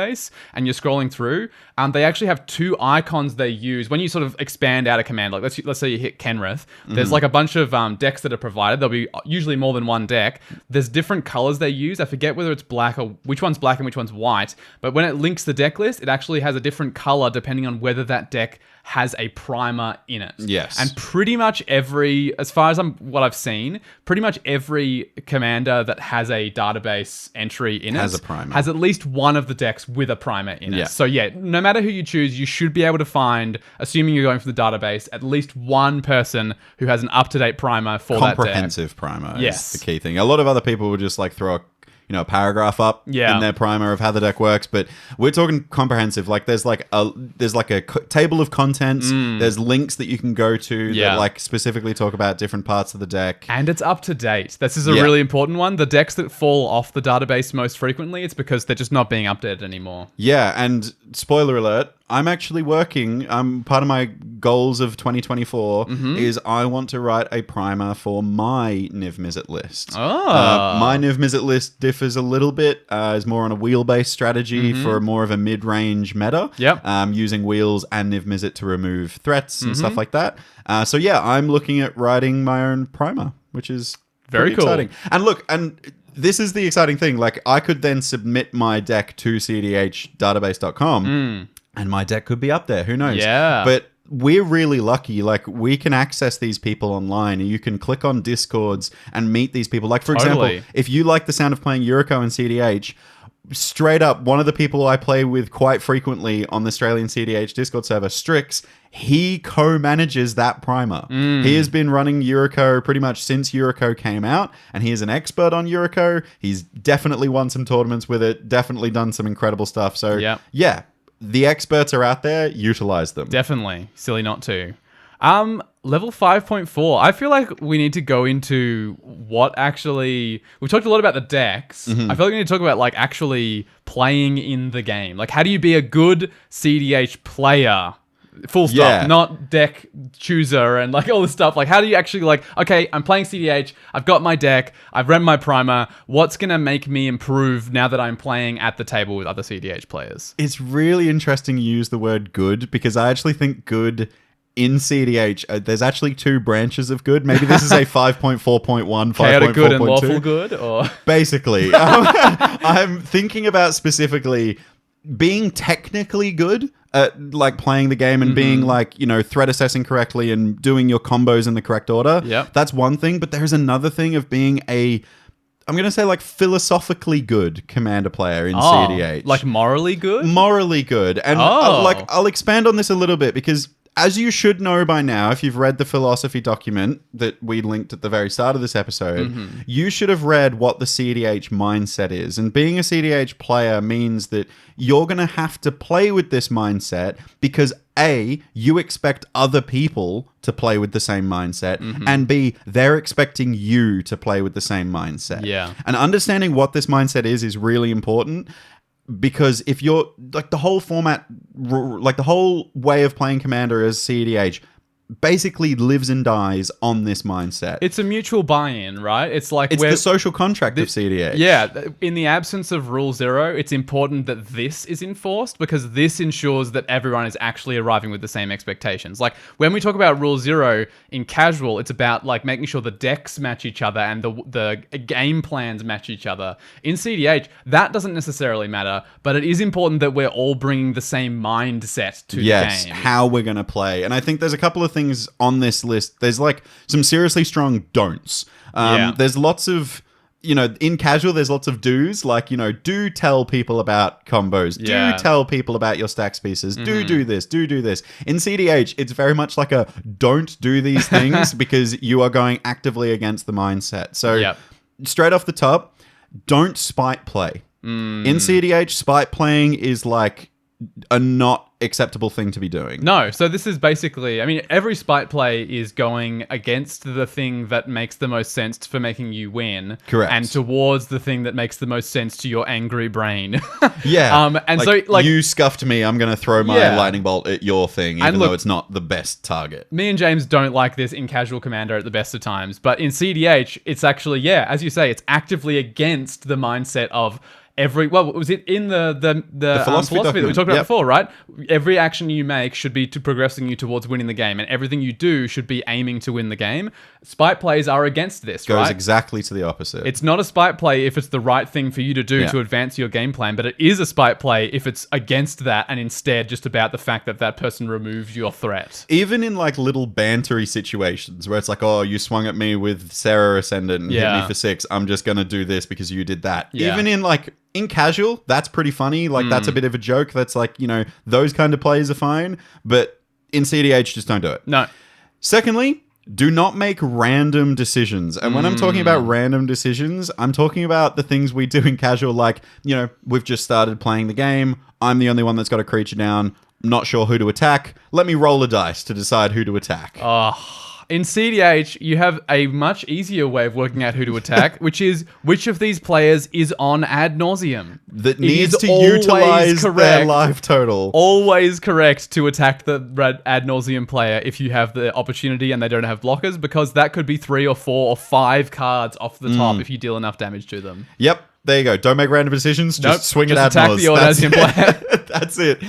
and you're scrolling through, they actually have two icons they use when you sort of expand out a command. Let's say you hit Kenrith. There's a bunch of decks that are provided. There'll be usually more than one deck. There's different colors they use. I forget whether it's black or which one's black and which one's white. But when it links the deck list, it actually has a different color depending on whether that deck has a primer in it. Yes. And pretty much as far as what I've seen, pretty much every commander that has a database entry in has it a primer. has at least one of the decks with a primer in it. So no matter who you choose, you should be able to find, assuming you're going for the database, at least one person who has an up-to-date primer for that deck. Comprehensive primer is the key thing. A lot of other people would just throw a paragraph up in their primer of how the deck works, but we're talking comprehensive. There's a table of contents. There's links that you can go to that specifically talk about different parts of the deck, and it's up to date. This is a really important one. The decks that fall off the database most frequently, it's because they're just not being updated anymore. Yeah, and spoiler alert, I'm actually working. Part of my goals of 2024 is I want to write a primer for my Niv Mizzet list. My Niv Mizzet list differs a little bit. Is more on a wheel-based strategy for more of a mid-range meta. Using wheels and Niv Mizzet to remove threats and stuff like that. I'm looking at writing my own primer, which is very cool. Exciting. And look, this is the exciting thing. I could then submit my deck to cedhdatabase.com. And my deck could be up there. Who knows? Yeah. But we're really lucky. We can access these people online. You can click on Discords and meet these people. For example, if you like the sound of playing Yuriko and cEDH, straight up, one of the people I play with quite frequently on the Australian cEDH Discord server, Strix, he co-manages that primer. He has been running Yuriko pretty much since Yuriko came out, and he is an expert on Yuriko. He's definitely won some tournaments with it, definitely done some incredible stuff. So, the experts are out there. Utilize them. Definitely. Silly not to. Level 5.4. I feel like we need to go into what actually... We've talked a lot about the decks. I feel like we need to talk about actually playing in the game. How do you be a good cEDH player? Full stop. Not deck chooser and all this stuff. How do you actually okay, I'm playing cEDH, I've got my deck, I've read my primer, what's going to make me improve now that I'm playing at the table with other cEDH players? It's really interesting you use the word good, because I actually think good in cEDH, there's actually two branches of good. Maybe this is a 5.4.1, 5.4.2. Chaotic good and lawful good? Or basically. I'm thinking about specifically... being technically good at like playing the game and being like, threat assessing correctly and doing your combos in the correct order. Yep. That's one thing. But there's another thing of being I'm going to say like philosophically good commander player in cEDH. Like morally good? Morally good. And I'll expand on this a little bit because as you should know by now, if you've read the philosophy document that we linked at the very start of this episode, you should have read what the cEDH mindset is. And being a cEDH player means that you're going to have to play with this mindset because A, you expect other people to play with the same mindset, and B, they're expecting you to play with the same mindset. Yeah. And understanding what this mindset is really important. Because if you're like the whole format, like the whole way of playing Commander as cEDH basically lives and dies on this mindset. It's a mutual buy-in, right? It's like it's the social contract of cEDH. Yeah, in the absence of Rule 0, it's important that this is enforced because this ensures that everyone is actually arriving with the same expectations. Like when we talk about Rule 0 in casual, it's about like making sure the decks match each other and the game plans match each other. In cEDH, that doesn't necessarily matter, but it is important that we're all bringing the same mindset to the game. How we're going to play. And I think there's a couple of things on this list. There's like some seriously strong don'ts. There's lots of, in casual, there's lots of do's, like, do tell people about combos, do tell people about your stacks pieces, do this, do this. In cEDH, it's very much like a don't do these things because you are going actively against the mindset. So straight off the top, don't spite play. In cEDH, spite playing is like a not acceptable thing to be doing. No, so this is basically, every spite play is going against the thing that makes the most sense for making you win. Correct. And towards the thing that makes the most sense to your angry brain. Yeah. And so you scuffed me, I'm going to throw my lightning bolt at your thing, even though it's not the best target. Me and James don't like this in casual Commander at the best of times, but in cEDH, it's actually, as you say, it's actively against the mindset of was it in the philosophy that we talked about before, right? Every action you make should be progressing you towards winning the game, and everything you do should be aiming to win the game. Spite plays are against this, Goes right? exactly to the opposite. It's not a spite play if it's the right thing for you to do to advance your game plan, but it is a spite play if it's against that and instead just about the fact that that person removes your threat. Even in like little bantery situations where it's like, oh, you swung at me with Sarah Ascendant and hit me for 6, I'm just going to do this because you did that. Yeah. Even in casual, that's pretty funny. Like, that's a bit of a joke. That's like, those kind of plays are fine. But in cEDH, just don't do it. No. Secondly, do not make random decisions. And when I'm talking about random decisions, I'm talking about the things we do in casual. Like, we've just started playing the game. I'm the only one that's got a creature down. Not sure who to attack. Let me roll a dice to decide who to attack. In cEDH, you have a much easier way of working out who to attack, which is which of these players is on ad nauseum. That needs to utilize their life total. Always correct to attack the ad nauseum player if you have the opportunity and they don't have blockers, because that could be 3 or 4 or 5 cards off the top if you deal enough damage to them. Yep. There you go. Don't make random decisions. Just swing at attack the ad nauseum player. That's it.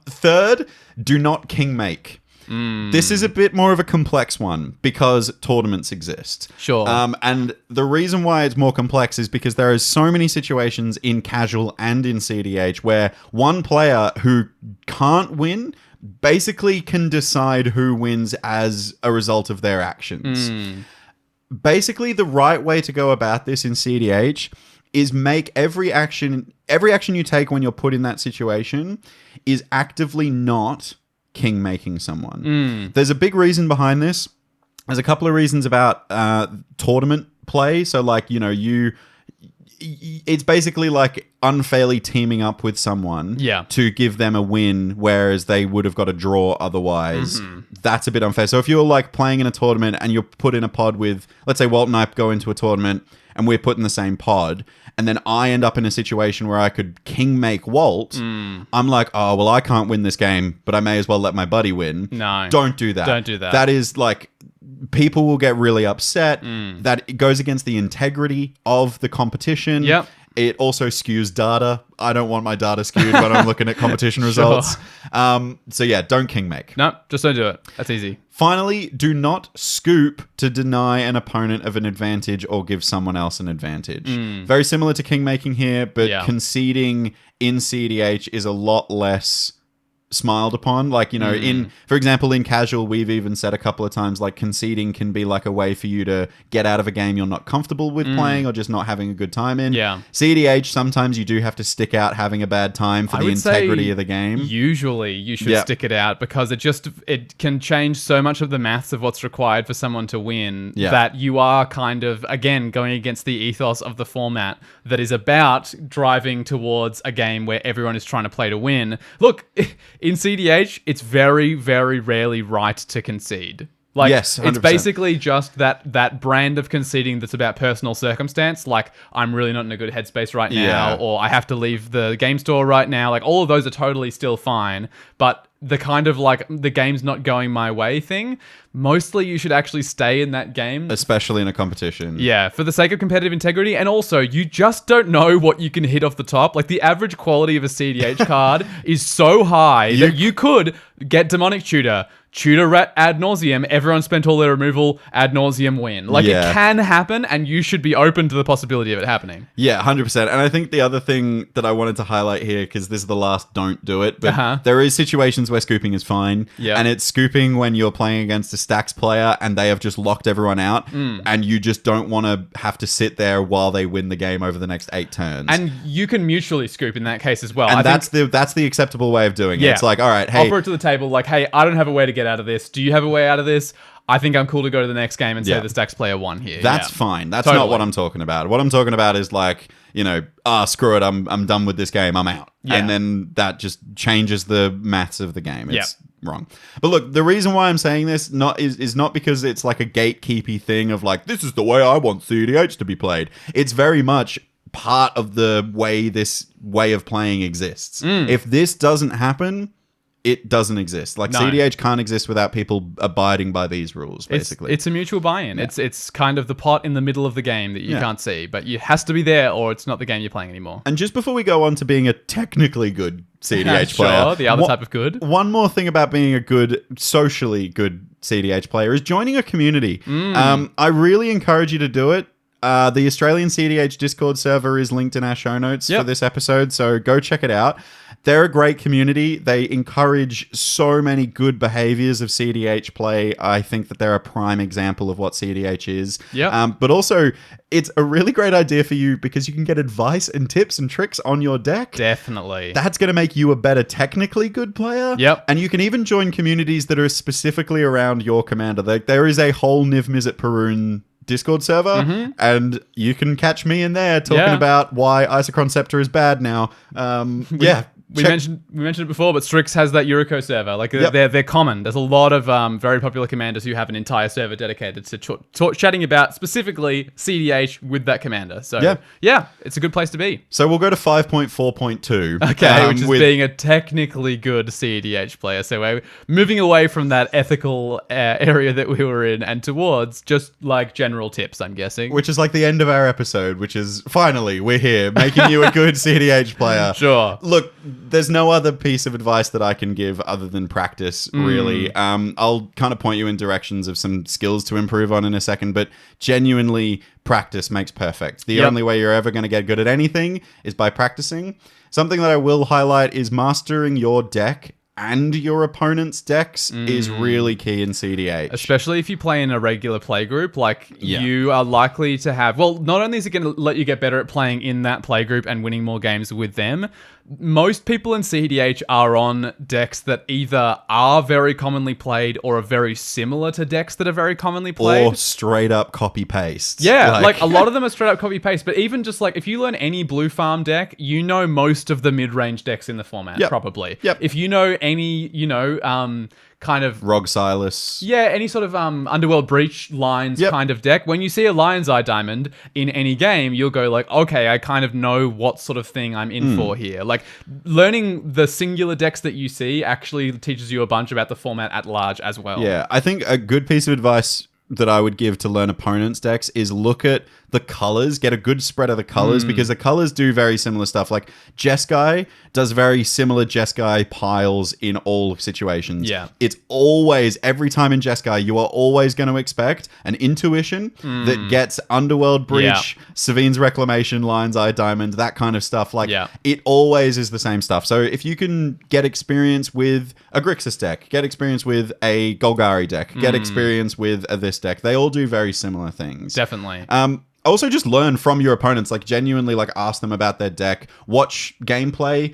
Third, do not king make. This is a bit more of a complex one because tournaments exist. Sure. And the reason why it's more complex is because there are so many situations in casual and in cEDH where one player who can't win basically can decide who wins as a result of their actions. Basically, the right way to go about this in cEDH is make every action you take when you're put in that situation is actively not king making someone. There's a big reason behind this. There's a couple of reasons about tournament play. So like, it's basically like unfairly teaming up with someone to give them a win, whereas they would have got a draw otherwise. That's a bit unfair. So if you're like playing in a tournament and you're put in a pod with, let's say Walt and I go into a tournament and we're put in the same pod, and then I end up in a situation where I could king make Walt, I'm like, oh, well, I can't win this game, but I may as well let my buddy win. No. Don't do that. Don't do that. That is like, people will get really upset. That it goes against the integrity of the competition. Yep. It also skews data. I don't want my data skewed when I'm looking at competition results. So yeah, don't king make. No, just don't do it. That's easy. Finally, do not scoop to deny an opponent of an advantage or give someone else an advantage. Very similar to king making here, but conceding in cEDH is a lot less smiled upon. Like, you know, for example, in casual, we've even said a couple of times, like, conceding can be like a way for you to get out of a game you're not comfortable with playing or just not having a good time in. Yeah. cEDH, sometimes you do have to stick out having a bad time for the integrity of the game. Usually you should stick it out, because it can change so much of the maths of what's required for someone to win that you are kind of, again, going against the ethos of the format that is about driving towards a game where everyone is trying to play to win. Look, in cEDH, it's very, very rarely right to concede. Like, yes, 100%. It's basically just that brand of conceding that's about personal circumstance. Like, I'm really not in a good headspace right now, or I have to leave the game store right now. Like, all of those are totally still fine. But the kind of, like, the game's not going my way thing, mostly you should actually stay in that game. Especially in a competition. Yeah, for the sake of competitive integrity. And also, you just don't know what you can hit off the top. Like, the average quality of a cEDH card is so high that you could get Demonic Tutor ad nauseum, everyone spent all their removal, ad nauseum win. Like, it can happen, and you should be open to the possibility of it happening. Yeah, 100%. And I think the other thing that I wanted to highlight here, because this is the last don't do it, but there is situations where scooping is fine. Yeah. And it's scooping when you're playing against a stacks player and they have just locked everyone out, and you just don't want to have to sit there while they win the game over the next 8 turns. And you can mutually scoop in that case as well. And that's the acceptable way of doing it. It's like, all right, hey, offer it to the table, like, hey, I don't have a way to get out of this. Do you have a way out of this? I think I'm cool to go to the next game and say the stacks player won here. That's fine. That's not what I'm talking about. What I'm talking about is, like, you know, screw it, I'm done with this game, I'm out. Yeah. And then that just changes the maths of the game. It's wrong. But look, the reason why I'm saying this is not because it's like a gatekeepy thing of like, this is the way I want cEDH to be played. It's very much part of the way this way of playing exists. If this doesn't happen, it doesn't exist. Like, cEDH can't exist without people abiding by these rules, basically. It's a mutual buy-in. Yeah. It's kind of the pot in the middle of the game that you can't see, but it has to be there or it's not the game you're playing anymore. And just before we go on to being a technically good cEDH player... the other type of good. One more thing about being a good, socially good cEDH player is joining a community. I really encourage you to do it. The Australian cEDH Discord server is linked in our show notes for this episode, so go check it out. They're a great community. They encourage so many good behaviors of cEDH play. I think that they're a prime example of what cEDH is. But also, it's a really great idea for you because you can get advice and tips and tricks on your deck. Definitely. That's going to make you a better technically good player. And you can even join communities that are specifically around your commander. There is a whole Niv Mizzet Perun Discord server, and you can catch me in there talking about why Isochron Scepter is bad now. We mentioned it before, but Strix has that Yuriko server. Like, they're common. There's a lot of very popular commanders who have an entire server dedicated to chatting about specifically cEDH with that commander. So it's a good place to be. So we'll go to 5.4.2. Okay, which is being a technically good cEDH player. So we're moving away from that ethical area that we were in and towards just like general tips, I'm guessing. Which is like the end of our episode, which is finally we're here making you a good cEDH player. Sure. Look, there's no other piece of advice that I can give other than practice, really. I'll kind of point you in directions of some skills to improve on in a second, but genuinely, practice makes perfect. The only way you're ever going to get good at anything is by practicing. Something that I will highlight is mastering your deck and your opponent's decks is really key in cEDH. Especially if you play in a regular play group, like you are likely to have, well, not only is it going to let you get better at playing in that play group and winning more games with them, most people in cEDH are on decks that either are very commonly played or are very similar to decks that are very commonly played. Or straight up copy paste. Yeah, like a lot of them are straight up copy paste, but even just like if you learn any blue farm deck, you know most of the mid-range decks in the format, probably. If you know any, kind of Rog Silas. Yeah, any sort of Underworld Breach lines kind of deck. When you see a Lion's Eye Diamond in any game, you'll go like, okay, I kind of know what sort of thing I'm in for here. Like, learning the singular decks that you see actually teaches you a bunch about the format at large as well. Yeah, I think a good piece of advice that I would give to learn opponents' decks is look at the colors, get a good spread of the colors, because the colors do very similar stuff. Like Jeskai does very similar Jeskai piles in all situations. Yeah. It's always, every time in Jeskai, you are always going to expect an intuition that gets Underworld Breach, Savine's Reclamation, Lion's Eye Diamond, that kind of stuff. Like, it always is the same stuff. So if you can get experience with a Grixis deck, get experience with a Golgari deck, get experience with this deck, they all do very similar things. Definitely. Also, just learn from your opponents. Like, genuinely, like, ask them about their deck. Watch gameplay.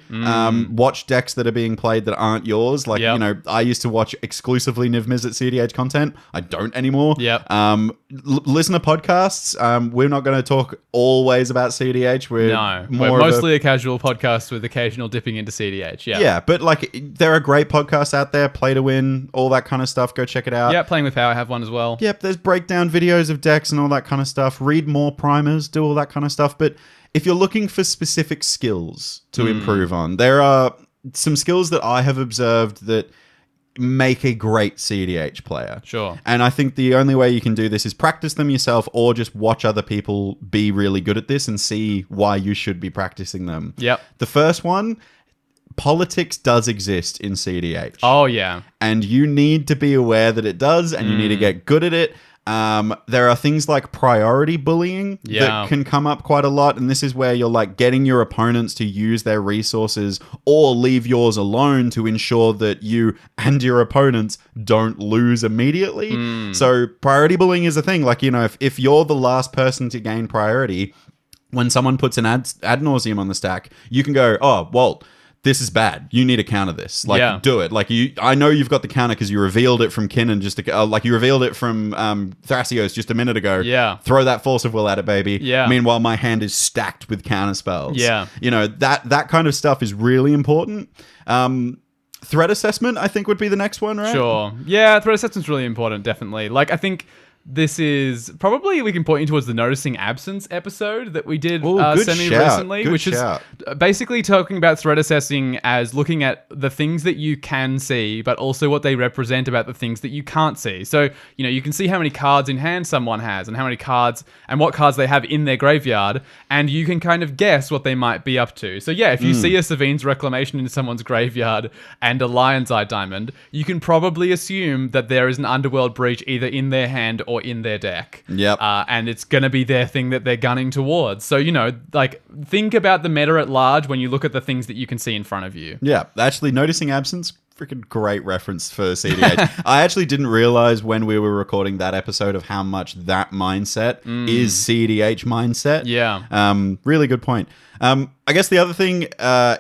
Watch decks that are being played that aren't yours. Like, you know, I used to watch exclusively Niv Mizzet cEDH content. I don't anymore. Listen to podcasts. We're not going to talk always about cEDH. We're mostly a casual podcast with occasional dipping into cEDH. Yeah, but like, there are great podcasts out there. Play to Win, all that kind of stuff. Go check it out. Yeah, Playing with Power, I have one as well. Yep, there's breakdown videos of decks and all that kind of stuff. Read more primers, do all that kind of stuff. But if you're looking for specific skills to improve on, there are some skills that I have observed that make a great cEDH player. Sure. And I think the only way you can do this is practice them yourself, or just watch other people be really good at this and see why you should be practicing them. Yep. The first one, politics does exist in cEDH. Oh, yeah. And you need to be aware that it does, and you need to get good at it. There are things like priority bullying that can come up quite a lot, and this is where you're like getting your opponents to use their resources or leave yours alone to ensure that you and your opponents don't lose immediately. So priority bullying is a thing. Like, you know, if you're the last person to gain priority, when someone puts an ad nauseum on the stack, you can go, oh, Walt, this is bad. You need to counter this. Like, do it. Like, I know you've got the counter because you revealed it from Kinnan like you revealed it from Thrasios just a minute ago. Yeah. Throw that Force of Will at it, baby. Yeah. Meanwhile, my hand is stacked with counter spells. Yeah. You know, that kind of stuff is really important. Threat assessment, I think, would be the next one, right? Sure. Yeah, threat assessment's really important, definitely. Like, I think this is probably, we can point you towards the Noticing Absence episode that we did semi-recently, which is basically talking about threat assessing as looking at the things that you can see, but also what they represent about the things that you can't see. So, you know, you can see how many cards in hand someone has and how many cards and what cards they have in their graveyard, and you can kind of guess what they might be up to. So yeah, if you see a Savine's Reclamation in someone's graveyard and a Lion's Eye Diamond, you can probably assume that there is an Underworld Breach either in their hand or in their deck. Yep. And it's going to be their thing that they're gunning towards. So, you know, like, think about the meta at large when you look at the things that you can see in front of you. Yeah. Actually, Noticing Absence, freaking great reference for cEDH. I actually didn't realize when we were recording that episode of how much that mindset is cEDH mindset. Yeah. Really good point. I guess the other thing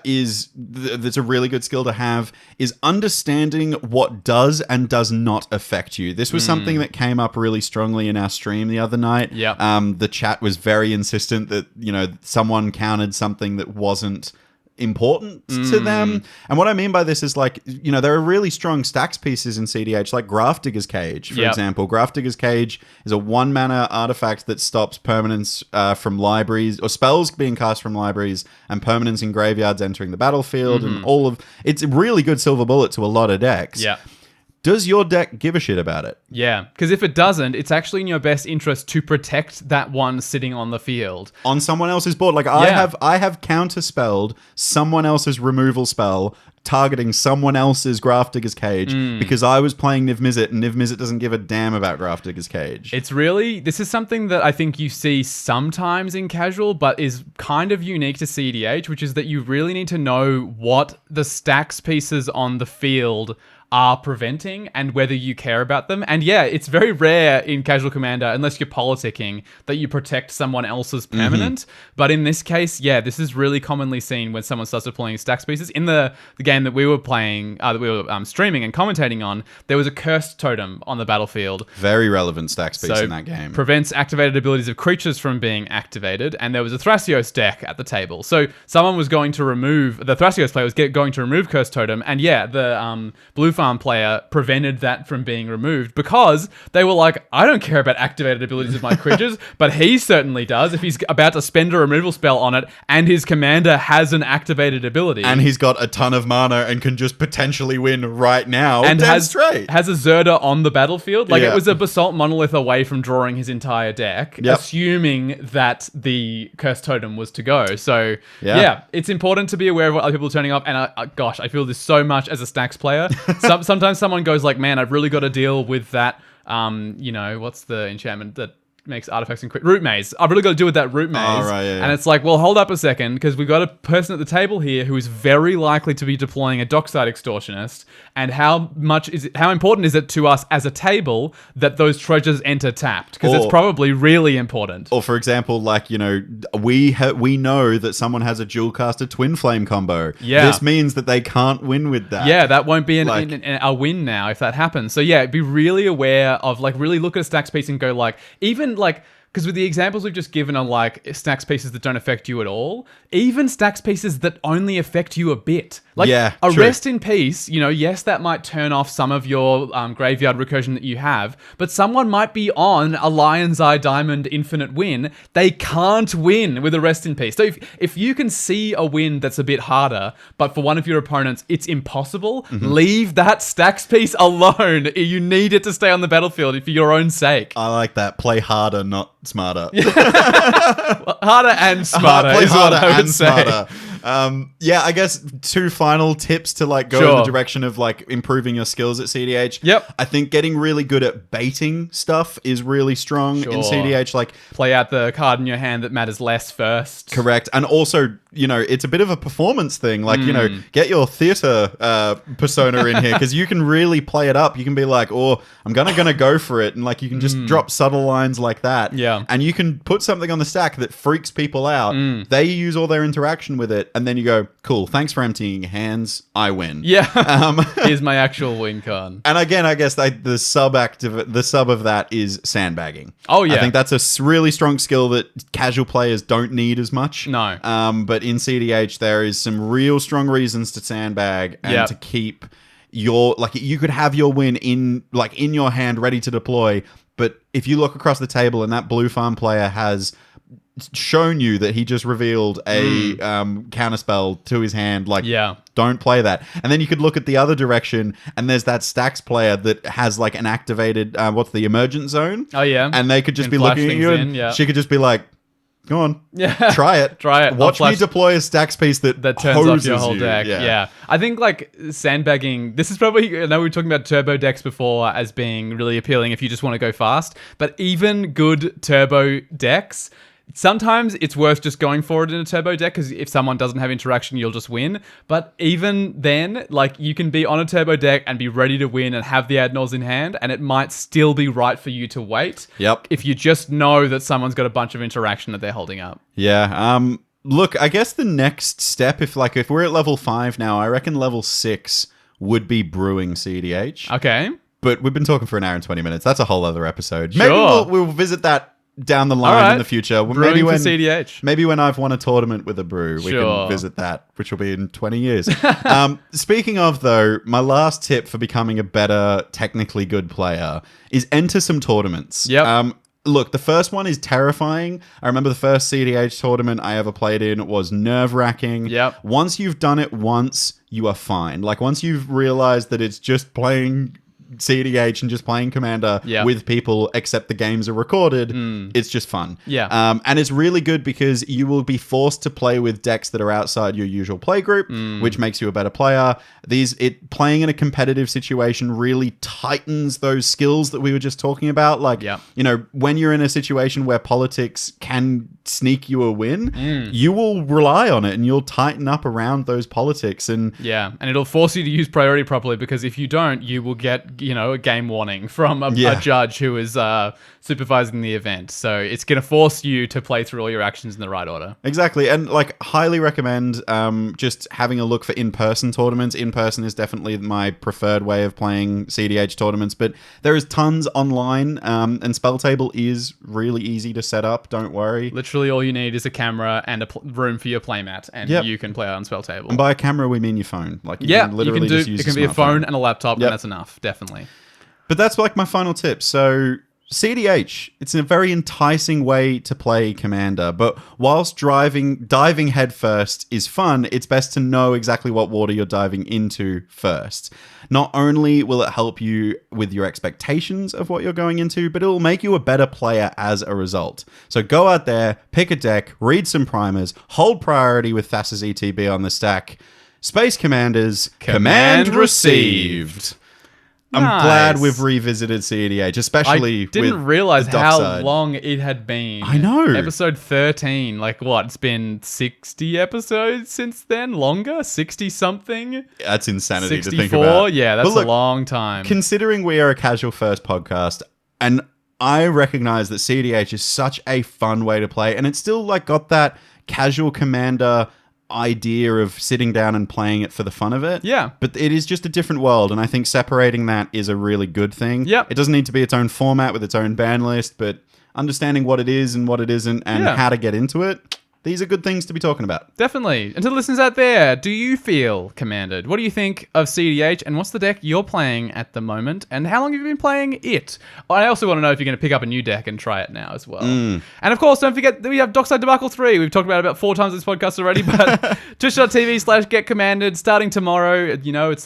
is that's a really good skill to have is understanding what does and does not affect you. This was something that came up really strongly in our stream the other night. The chat was very insistent that, you know, someone countered something that wasn't important to them. And what I mean by this is, like, you know, there are really strong stacks pieces in cEDH, like Grafdigger's Cage, for example. Grafdigger's Cage is a 1-mana artifact that stops permanents from libraries, or spells being cast from libraries, and permanents in graveyards entering the battlefield, and all of... It's a really good silver bullet to a lot of decks. Yeah. Does your deck give a shit about it? Yeah, because if it doesn't, it's actually in your best interest to protect that one sitting on the field. On someone else's board. Like, I have counterspelled someone else's removal spell targeting someone else's Grafdigger's Cage because I was playing Niv Mizzet, and Niv Mizzet doesn't give a damn about Grafdigger's Cage. It's really... This is something that I think you see sometimes in casual, but is kind of unique to cEDH, which is that you really need to know what the stacks pieces on the field are preventing and whether you care about them. And yeah, it's very rare in Casual Commander, unless you're politicking, that you protect someone else's permanent. But in this case, yeah, this is really commonly seen when someone starts deploying stacks pieces. In the game that we were playing, that we were streaming and commentating on, there was a Cursed Totem on the battlefield. Very relevant stacks piece in that game. Prevents activated abilities of creatures from being activated, and there was a Thrasios deck at the table. So someone was going to remove... The Thrasios player was going to remove Cursed Totem, and yeah, the Blue farm player prevented that from being removed because they were like, I don't care about activated abilities of my creatures, but he certainly does if he's about to spend a removal spell on it and his commander has an activated ability. And he's got a ton of mana and can just potentially win right now. And has a Zerda on the battlefield. Like, Yeah. it was a Basalt Monolith away from drawing his entire deck, Yep. assuming that the Cursed Totem was to go. So, Yeah. yeah, it's important to be aware of what other people are turning up. And, gosh, I feel this so much as a Stacks player. Sometimes someone goes like, man, I've really got to deal with that, what's the enchantment that makes artifacts and root maze. I've really got to deal with that root maze. Oh, right, yeah. And it's like, well, hold up a second, because we've got a person at the table here who is very likely to be deploying a Dockside Extortionist. And how important is it to us as a table that those treasures enter tapped? Because it's probably really important. Or for example, like, we know that someone has a dual caster twin flame combo. Yeah. This means that they can't win with that. Yeah, that won't be a win now if that happens. So yeah, be really aware of, like, really look at a stacks piece and go, like, even like, because with the examples we've just given are like stacks pieces that don't affect you at all, even stacks pieces that only affect you a bit. Like, Yeah, a true. rest in peace, yes, that might turn off some of your graveyard recursion that you have, but someone might be on a Lion's Eye Diamond infinite win. They can't win with a rest in peace. So if you can see a win that's a bit harder, but for one of your opponents it's impossible, leave that stacks piece alone. You need it to stay on the battlefield for your own sake. I like that. Play harder, not smarter. Harder and smarter. Play is what harder I would and say. smarter. I guess 2 final tips to like go in Sure. the direction of like improving your skills at cEDH. Yep. I think getting really good at baiting stuff is really strong in Sure. cEDH. Like, Play out the card in your hand that matters less first. correct. And also, it's a bit of a performance thing. Like, get your theater persona in here because you can really play it up. You can be like, I'm gonna go for it. And like, you can just drop subtle lines like that. Yeah. And you can put something on the stack that freaks people out. They use all their interaction with it. And then you go, cool, thanks for emptying hands. I win. Yeah. Here's my actual win con. And again, I guess the sub of that is sandbagging. Oh, yeah. I think that's a really strong skill that casual players don't need as much. No. But in cEDH, there is some real strong reasons to sandbag and Yep. to keep you could have your win in your hand ready to deploy. But if you look across the table and that blue farm player has shown you that he just revealed a counterspell to his hand, don't play that. And then you could look at the other direction and there's that stacks player that has like an activated the emergent zone. Oh, yeah. And they could just And be flash looking at you things and in, yeah. she could just be like, go on, Yeah. try it. Try it. Watch I'll me flash- deploy a stacks piece that That turns off your hoses whole you. deck. Yeah. I think like sandbagging, this is probably, I know we were talking about turbo decks before as being really appealing if you just want to go fast, but even good turbo decks, sometimes it's worth just going for it in a turbo deck because if someone doesn't have interaction, you'll just win. But even then, like, you can be on a turbo deck and be ready to win and have the Admirals in hand, and it might still be right for you to wait. Yep. If you just know that someone's got a bunch of interaction that they're holding up. Yeah. Look, I guess the next step, if we're at level 5 now, I reckon level 6 would be brewing cEDH. Okay. But we've been talking for an hour and 20 minutes. That's a whole other episode. Sure. Maybe we'll visit that down the line Alright. in the future. Brewing for cEDH. Maybe when I've won a tournament with a brew, we Sure. can visit that, which will be in 20 years. Speaking of, though, my last tip for becoming a better, technically good player is enter some tournaments. Yep. Look, the first one is terrifying. I remember the first cEDH tournament I ever played in was nerve-wracking. Yep. Once you've done it once, you are fine. Like, once you've realized that it's just playing cEDH and just playing Commander with people, except the games are recorded, it's just fun. Yeah. And it's really good because you will be forced to play with decks that are outside your usual play group, which makes you a better player. Playing in a competitive situation really tightens those skills that we were just talking about. Like, when you're in a situation where politics can sneak you a win, you will rely on it and you'll tighten up around those politics. And it'll force you to use priority properly because if you don't, you will get a game warning from a judge who is supervising the event. So it's going to force you to play through all your actions in the right order. Exactly. And highly recommend just having a look for in-person tournaments. In-person is definitely my preferred way of playing cEDH tournaments, but there is tons online, and Spell Table is really easy to set up. Don't worry. Literally all you need is a camera and a room for your playmat, and you can play on Spell Table. And by a camera, we mean your phone. It can be a phone and a laptop, and that's enough, definitely. But that's my final tip. So cEDH, it's a very enticing way to play Commander, but whilst diving headfirst is fun, it's best to know exactly what water you're diving into first. Not only will it help you with your expectations of what you're going into, but it will make you a better player as a result. So go out there, pick a deck, read some primers, hold priority with Thassa's ETB on the stack. Space Commanders, command received. I'm glad we've revisited cEDH, especially I didn't realize how long it had been. I know. Episode 13. It's been 60 episodes since then? Longer? 60-something? That's insanity 64? To think about. Yeah, that's a long time. Considering we are a casual first podcast, and I recognize that cEDH is such a fun way to play, and it's still got that casual Commander idea of sitting down and playing it for the fun of it. Yeah. But it is just a different world, and I think separating that is a really good thing. Yep. It doesn't need to be its own format with its own ban list, but understanding what it is and what it isn't and how to get into it, these are good things to be talking about. Definitely. And to the listeners out there, do you feel commanded? What do you think of cEDH, and what's the deck you're playing at the moment, and how long have you been playing it? I also want to know if you're going to pick up a new deck and try it now as well. And of course, don't forget that we have Dockside Debacle 3. We've talked about it about 4 times in this podcast already, but twitch.tv/getcommanded starting tomorrow. It's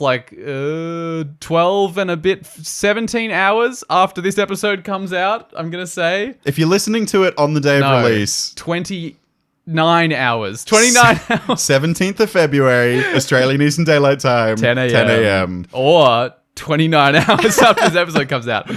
12 and a bit, 17 hours after this episode comes out, I'm going to say. If you're listening to it on the day of release. 29 hours. 29 hours. 17th of February, Australian Eastern Daylight Time. 10 a.m. 10 a.m. Or 29 hours after this episode comes out.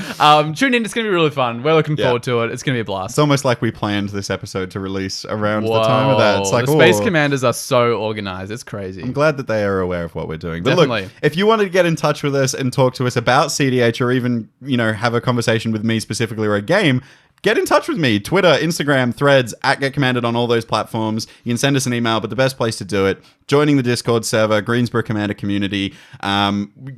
Tune in. It's going to be really fun. We're looking forward to it. It's going to be a blast. It's almost like we planned this episode to release around the time of that. It's the Space Commanders are so organized. It's crazy. I'm glad that they are aware of what we're doing. But Definitely. Look, if you wanted to get in touch with us and talk to us about cEDH, or even, have a conversation with me specifically or a game, get in touch with me. Twitter, Instagram, Threads, @GetCommanded on all those platforms. You can send us an email, but the best place to do it, joining the Discord server, Greensboro Commander community,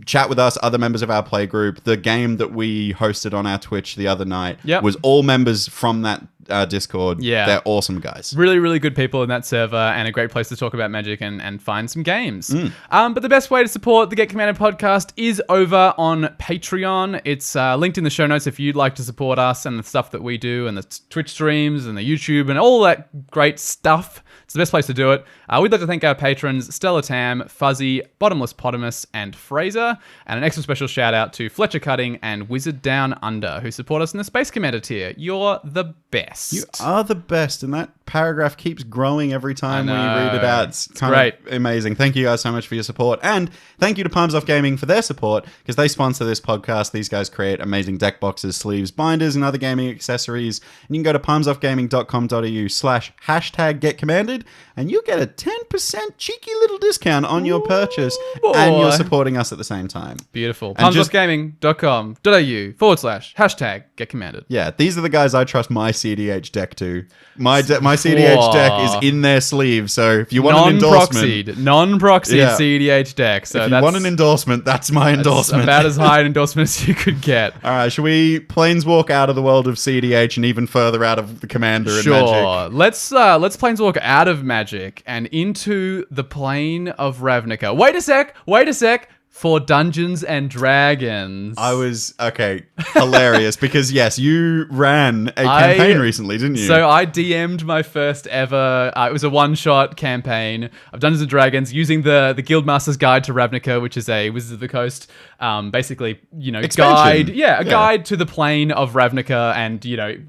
chat with us, other members of our play group. The game that we hosted on our Twitch the other night was all members from that Discord. Yeah. They're awesome guys. Really, really good people in that server, and a great place to talk about Magic and find some games. But the best way to support the Get Commanded podcast is over on Patreon. It's linked in the show notes if you'd like to support us and the stuff that we do, and the Twitch streams and the YouTube and all that great stuff. It's the best place to do it. We'd like to thank our patrons, Stella Tam, Fuzzy, Bottomless Potamus, and Fraser. And an extra special shout out to Fletcher Cutting and Wizard Down Under, who support us in the Space Commander tier. You're the best. You are the best, and that paragraph keeps growing every time we read it out. It's great. Amazing. Thank you guys so much for your support. And thank you to Palms Off Gaming for their support, because they sponsor this podcast. These guys create amazing deck boxes, sleeves, binders, and other gaming accessories. And you can go to palmsoffgaming.com.au/#getcommanded, and you get a 10% cheeky little discount on your purchase, and you're supporting us at the same time. Beautiful. palmsoffgaming.com.au/#getcommanded. Yeah, these are the guys I trust my cEDH deck to. My cEDH deck is in their sleeve, so if you want an endorsement... Non-proxied cEDH deck. So if you want an endorsement, that's my endorsement. About as high an endorsement as you could get. All right, should we planeswalk out of the world of cEDH and even further out of the Commander and Magic? Sure. Let's planeswalk out of Magic and into the plane of Ravnica. Wait a sec. For Dungeons and Dragons. Hilarious, because yes, you ran a campaign recently, didn't you? So I DM'd my first ever, it was a one-shot campaign of Dungeons and Dragons using the Guildmaster's Guide to Ravnica, which is a Wizards of the Coast, basically, Expansion. guide to the plane of Ravnica and,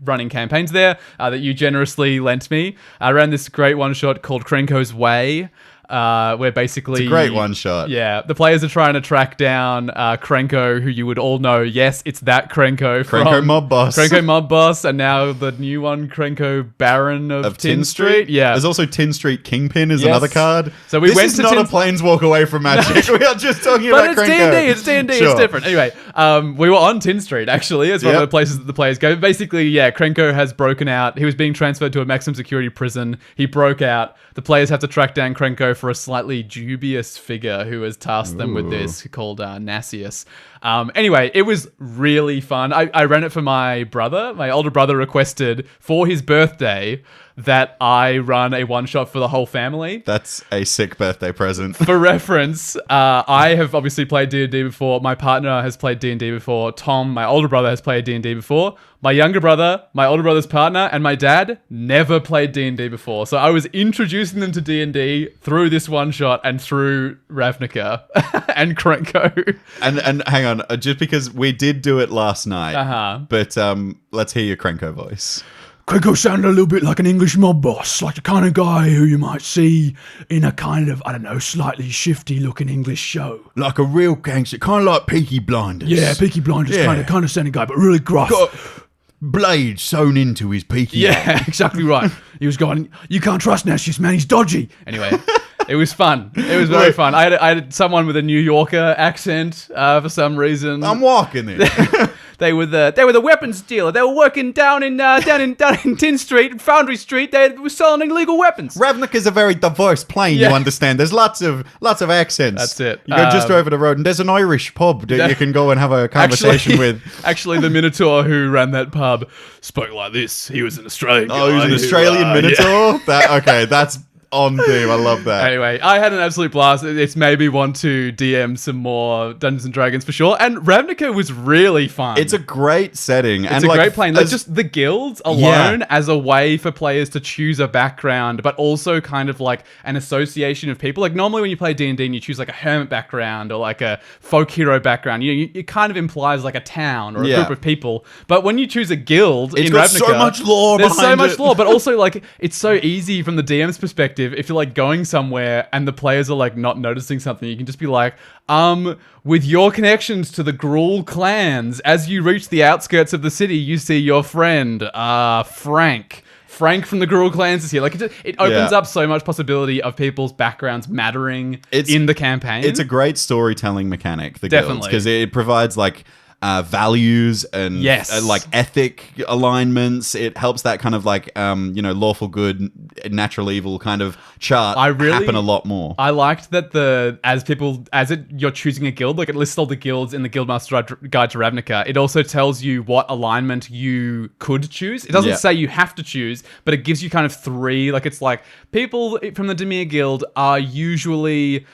running campaigns there that you generously lent me. I ran this great one-shot called Krenko's Way, where basically... It's a great one-shot. Yeah, the players are trying to track down Krenko, who you would all know. Yes, it's that Krenko from... Krenko Mob Boss. Krenko Mob Boss, and now the new one, Krenko Baron of Tin Street. Yeah. There's also Tin Street Kingpin is another card. So this is not a planeswalk away from Magic. We are just talking about Krenko. It's D&D, it's different. Anyway, We were on Tin Street, actually, as one of the places that the players go. Basically, yeah, Krenko has broken out. He was being transferred to a maximum security prison. He broke out. The players have to track down Krenko for a slightly dubious figure who has tasked them with this, called Nasius. Anyway, it was really fun. I ran it for my brother. My older brother requested for his birthday that I run a one-shot for the whole family. That's a sick birthday present. For reference, I have obviously played D&D before. My partner has played D&D before. Tom, my older brother, has played D&D before. My younger brother, my older brother's partner, and my dad never played D&D before. So I was introducing them to D&D through this one-shot and through Ravnica and Krenko. And hang on, just because we did do it last night, but let's hear your Krenko voice. Krenko sounded a little bit like an English mob boss, like the kind of guy who you might see in a kind of, I don't know, slightly shifty-looking English show. Like a real gangster, kind of like Peaky Blinders. Yeah, Peaky Blinders kind of sounding guy, but really gruff. Got blades sewn into his peaky. Yeah, exactly right. He was going, you can't trust Nasius, man, he's dodgy. Anyway, it was fun. It was very fun. I had someone with a New Yorker accent for some reason. I'm walking it. They were the weapons dealer. They were working down in Tin Street, Foundry Street. They were selling illegal weapons. Ravnica is a very diverse plane. You understand. There's lots of accents. That's it. You go just over the road, and there's an Irish pub that you can go and have a conversation with. Actually, the Minotaur who ran that pub spoke like this. He was an Australian guy. Oh, he was an Australian Minotaur. Yeah. That's on theme. I love that. Anyway, I had an absolute blast. It's made me want to DM some more Dungeons and Dragons for sure. And Ravnica was really fun. It's a great setting. It's a great plane. Like just the guilds alone as a way for players to choose a background, but also kind of like an association of people. Like normally when you play D&D and you choose like a hermit background or like a folk hero background, it kind of implies like a town or a group of people. But when you choose a guild in Ravnica, so much lore there's so behind much it. lore, but also like it's so easy from the DM's perspective. If you're like going somewhere and the players are like not noticing something, you can just be like, with your connections to the Gruul clans, as you reach the outskirts of the city, you see your friend, Frank. Frank from the Gruul clans is here. Like it opens up so much possibility of people's backgrounds mattering in the campaign. It's a great storytelling mechanic, the guilds, because it provides like values and like ethic alignments. It helps that kind of like lawful good, natural evil kind of chart happen a lot more. I liked that you're choosing a guild, like it lists all the guilds in the Guildmaster Guide to Ravnica. It also tells you what alignment you could choose. It doesn't say you have to choose, but it gives you kind of three. Like it's like people from the Dimir Guild are usually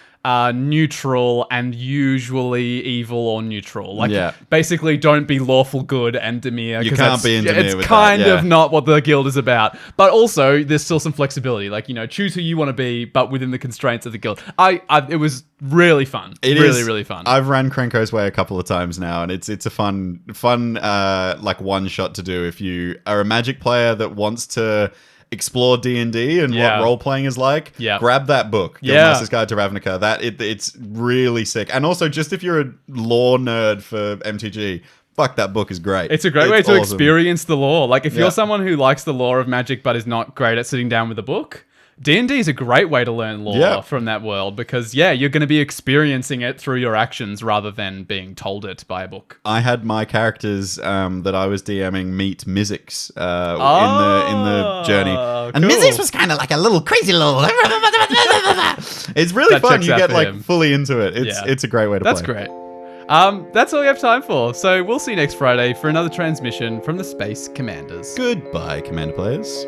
neutral and usually evil or neutral. Like basically don't be lawful good and Dimir. You can't be in Dimir with that. It's kind of not what the guild is about. But also there's still some flexibility. Like, choose who you want to be, but within the constraints of the guild. It was really fun. It is really fun. I've ran Krenko's Way a couple of times now, and it's a fun like one shot to do if you are a Magic player that wants to explore D&D and what role-playing is like. Grab that book, Guildmaster's Guide to Ravnica. It's really sick. And also, just if you're a lore nerd for MTG, fuck, that book is great. It's a great way to experience the lore. Like, if you're someone who likes the lore of Magic but is not great at sitting down with a book, D&D is a great way to learn lore from that world because, you're going to be experiencing it through your actions rather than being told it by a book. I had my characters that I was DMing meet Mizzix in the journey. And cool. Mizzix was kind of like a little crazy little... It's really fun. You get like fully into it. It's a great way to play. That's great. That's all we have time for. So we'll see you next Friday for another transmission from the Space Commanders. Goodbye, Commander players.